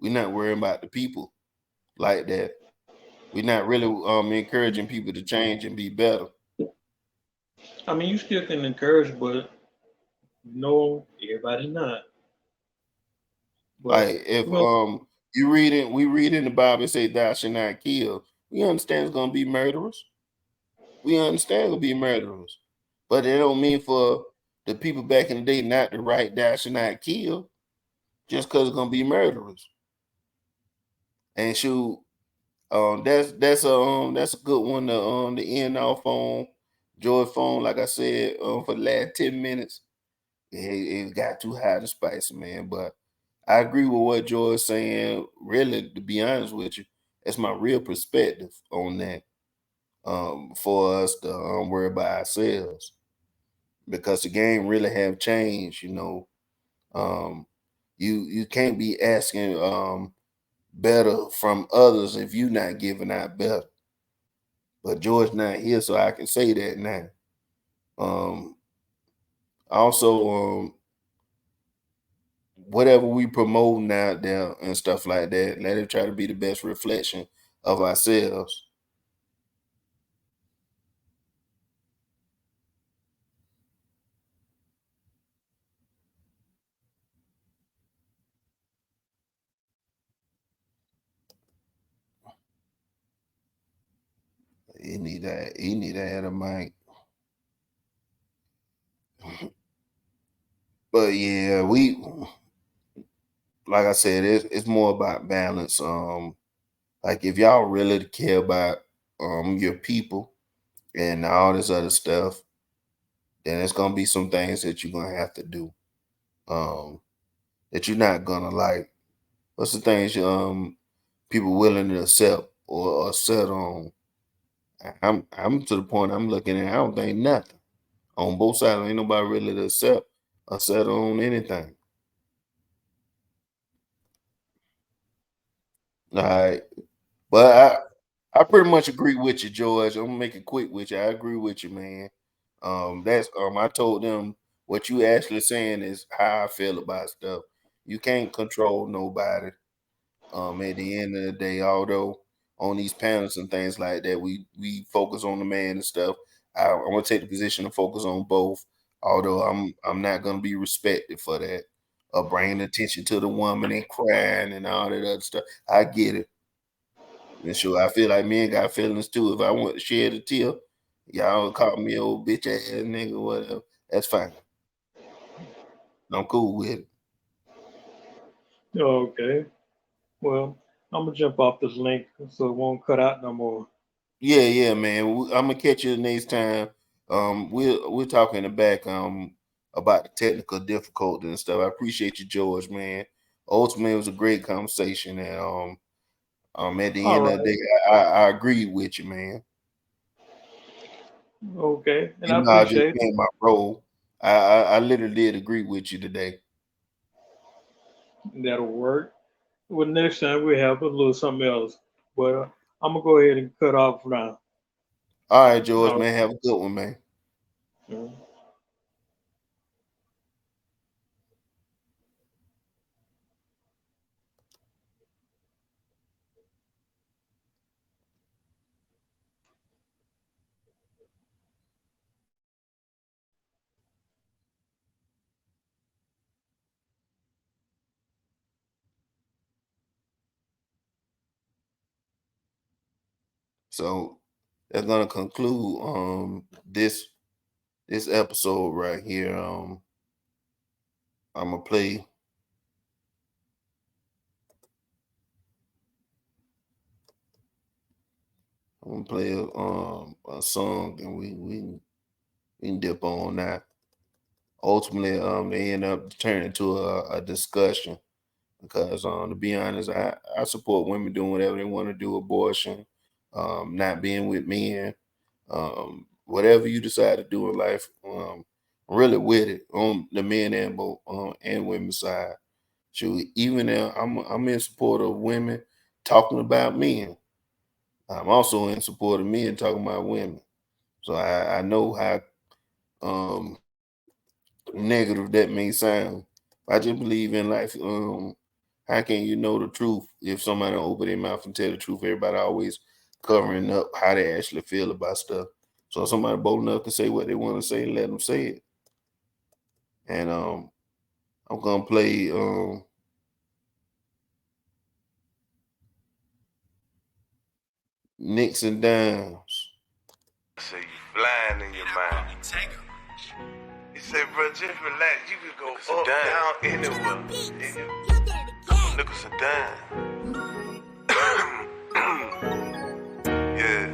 We not worrying about the people like that. We're not really encouraging people to change and be better. I mean, you still can encourage, but no, everybody not. But Like if we're gonna, we read in the Bible, it say thou shalt not kill. We understand it's gonna be murderers. We understand gonna be murderers, but it don't mean for the people back in the day not to write "Thou shalt not kill" just because it's gonna be murderers. And shoot, that's a good one to end off on. George phone, like I said, for the last 10 minutes, it got too hot and spicy, man. But I agree with what George's saying. Really, to be honest with you, that's my real perspective on that. For us to worry about ourselves, because the game really have changed. Um, you can't be asking better from others if you're not giving out better. But George not here, so I can say that now. Um, also, whatever we promote out there and stuff like that, let it try to be the best reflection of ourselves. He need that. He need to have a mic. But yeah, we like I said, it's more about balance. Like if y'all really care about your people and all this other stuff, then it's gonna be some things that you're gonna have to do. Um, that you're not gonna like. What's the things people willing to accept or set on? I'm to the point I'm looking at. I don't think nothing on both sides. Ain't nobody really to accept or set on anything. All right, but I pretty much agree with you, George. I'm gonna make it quick with you. I agree with you, man. That's I told them what you actually saying is how I feel about stuff. You can't control nobody. At the end of the day, although on these panels and things like that, we focus on the man and stuff. I'm gonna take the position to focus on both. Although I'm not gonna be respected for that, bringing attention to the woman and crying and all that other stuff. I get it. And sure, I feel like men got feelings too. If I want to shed a tear, y'all call me old bitch ass nigga, whatever. That's fine. I'm cool with it. Okay. Well, I'm gonna jump off this link so it won't cut out no more. Yeah, yeah, man. I'm gonna catch you the next time. We'll talk in the back about the technical difficulty and stuff. I appreciate you, George, man. Ultimately, it was a great conversation, and at the All end of the right. day, I agree with you, man. Okay. And I Even though I just appreciate it. playing my role, I literally did agree with you today. That'll work. Well, next time we have a little something else. But I'm gonna go ahead and cut off now. All right, George, All man. Have a good one, man. right. So that's gonna conclude this episode right here. I'm gonna play. I'm gonna play a song, and we can dip on that. Ultimately, they end up turning into a discussion because, to be honest, I support women doing whatever they want to do, abortion, not being with men, whatever you decide to do in life. Really with it on the men and both and women's side. Shoot, even I'm in support of women talking about men. I'm also in support of men talking about women. So I know how um negative that may sound. I just believe in life. How can you know the truth if somebody don't open their mouth and tell the truth? Everybody always covering up how they actually feel about stuff. So if somebody bold enough to say what they want to say, let them say it. And I'm gonna play Nicks and Downs. flying in your mind. He said, bro, just relax. You can go up, down, anywhere. Nickels and dimes. Yeah.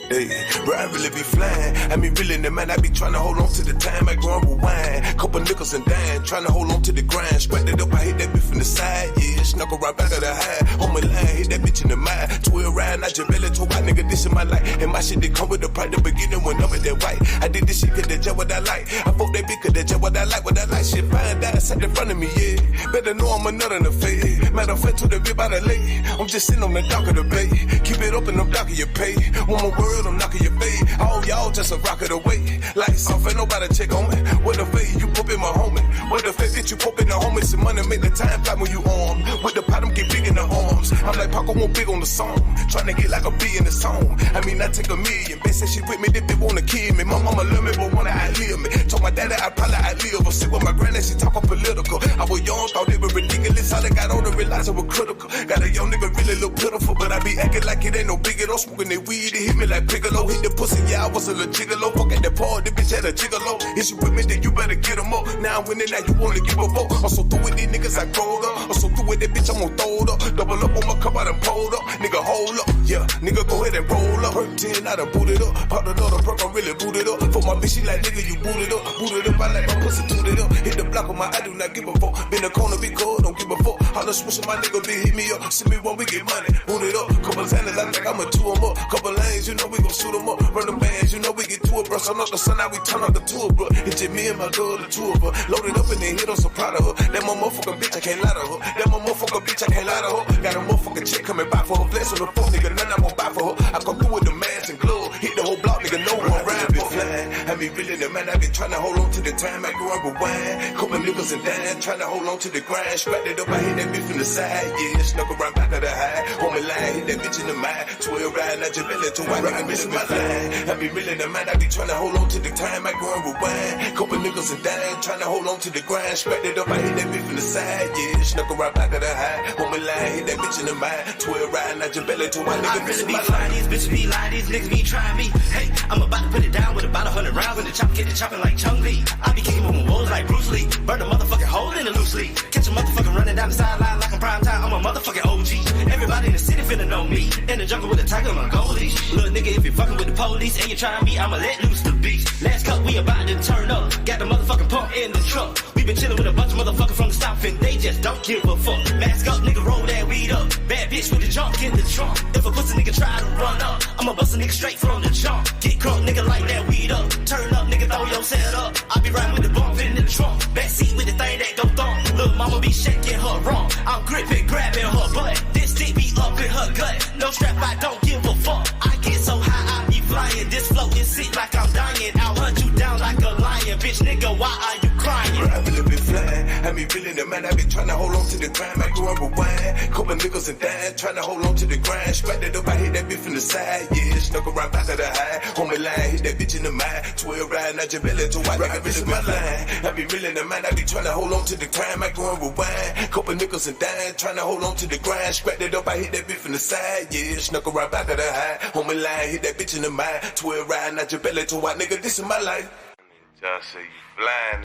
Hey, bro, I really be flying. I mean, really, the man, I be trying to hold on to the time. I go and rewind. Couple nickels and dime, trying to hold on to the grind. Spread it up, I hit that bitch from the side. Yeah, snuck right back of the high. On my line, hit that bitch in the mind. 12 ride, not your belly, to white nigga, this is my life. And my shit, they come with the pride, the beginning when I'm in that white. I did this shit, cause that's just what I like. I fuck that bitch, cause that's just what I like. What I like, shit, find out, sat in front of me, yeah. Better know I'm a nut in the face. Matter of fact, to the bit by the lake. I'm just sitting on the dock of the bay. Keep it open, I'm docking your pay. One more word, I'm knocking your face. All y'all just a rocket away. Lights off, ain't nobody check on me. What the fade you pop in my homie? What the fade that you pop in the homie? Some money make the time fly when you arm. With the pot, I'm get big in the arms. I'm like Paco, won't big on the song. Trying to get like a B in the song. I mean, I take a million. Bitch said she with me, they bitch wanna kill me. My mama love me, but wanna outlive me. Told my daddy I probably outlive her. Sit with my granny, she talk political. I was young, thought they were ridiculous. All they got on to realize I was critical. Got a young nigga really look pitiful, but I be acting like it ain't no big. Don't smoking that weed, it hit me like Piccolo. Hit the pussy, yeah, I was a little gigolo. Fuck at the party, bitch had a gigolo. Is you with me, then you better get them up. Now I'm winning, now you wanna give a vote. I'm so through with these niggas, I growed up. I'm so through with that bitch, I'm gon' throw it up. Double up on my cup, I done pulled up. Nigga, hold up, yeah, nigga, go ahead and roll up. Perk 10, I done booted up. Pop another perk, I'm really booted up. For my bitch, she like, nigga, you booted up. Booted up, I like my pussy tooted up. Hit the block on my, I do not give a fuck. Been the corner, be cold, don't give a fuck. All the switch my nigga, be hit me up. See me when we get money, booted up. Couple handles, I think I'ma two 'em up. Couple lanes, you know we gon' shoot 'em up. Run the bands, you know we get to it, bro. So not the sun, now we turn up the tour, bro. It's just me and my girl, the two of her. Loaded up and then hit, I'm so proud of her. That my motherfucking bitch, I can't lie to her. That my motherfucking bitch, I can't lie to her. Got a motherfucking chick coming by for her. Flex on the phone, nigga, none I'm gon' buy for her. I come through with the mask and glove. Hit the whole block, nigga, no one ride for flying. I mean, really, the man, I been trying to hold on to the time. I go and rewind. Couple niggas and dime, trying to hold on to the grind. Scrapped it up, I hit that bitch from the side. Yeah, snuck around back of the high. On my line, hit that bitch in the mind. 12 ride, not your belly, to white nigga, miss my line. I be really the man, I be trying to hold on to the time. I go and rewind. Couple niggas and dime, trying to hold on to the grind. Scrapped it up, I hit that bitch from the side. Yeah, snuck around back of the high. On my line, hit that bitch in the mind. 12 ride, not your belly, to white nigga, miss my line. These bitches be lying, these niggas be trying me. Hey, I'm about to put it down with about 100 rounds. When the chopper get it chopping like Chung Lee. I be kicking with my wolves like Bruce Lee. Burn a motherfucking hole in the loose leaf. Catch a motherfucker running down the sideline like I'm prime time. I'm a motherfucking OG. Everybody in the city finna know me. In the jungle with a tiger on my goalies. Little nigga, if you fucking with the police and you trying me, I'ma let loose the beast. Last cut, we about to turn up. Got the motherfucking pump in the truck. We been chillin' with a bunch of motherfuckers from the south and they just don't give a fuck. Mask up, nigga, roll that weed up. Bad bitch with the junk in the trunk. If a pussy nigga try to run up, I'ma bust a nigga straight from the jump. Get crunk, nigga, like that weed up. Turn up, nigga, throw your set up. I be riding with the bump in the trunk. Backseat with the thing that go thump. Little mama be shaking her wrong. I'm gripping, grabbing her butt. This dick be up in her gut. No strap, I don't give a fuck. I get so high, I be flying. This flow is sick like I'm dying. I'll hunt you down like a lion. Bitch, nigga, why are you crying? Bro, I really been flying. I mean, really, the man, I been trying to hold on to the grind. I go and rewind. Couple niggas and dime, trying to hold on to the grind. Scrapped it up, I hit that bitch from the side. Yeah, snuck around back of the high. On my line, hit that bitch in the mind. 12 ride, not your belly, to white nigga, bitch, my line. I be really the man, I be trying to hold on to the time. I go and rewind. Couple niggas and dime, trying to hold on to the grind. Scrapped it up, I hit that bitch from the side. Yeah, snuck around back of the high. On my line, hit that bitch in the mind. 12 ride, not your belly, to white nigga, this is my life. Just say you flying.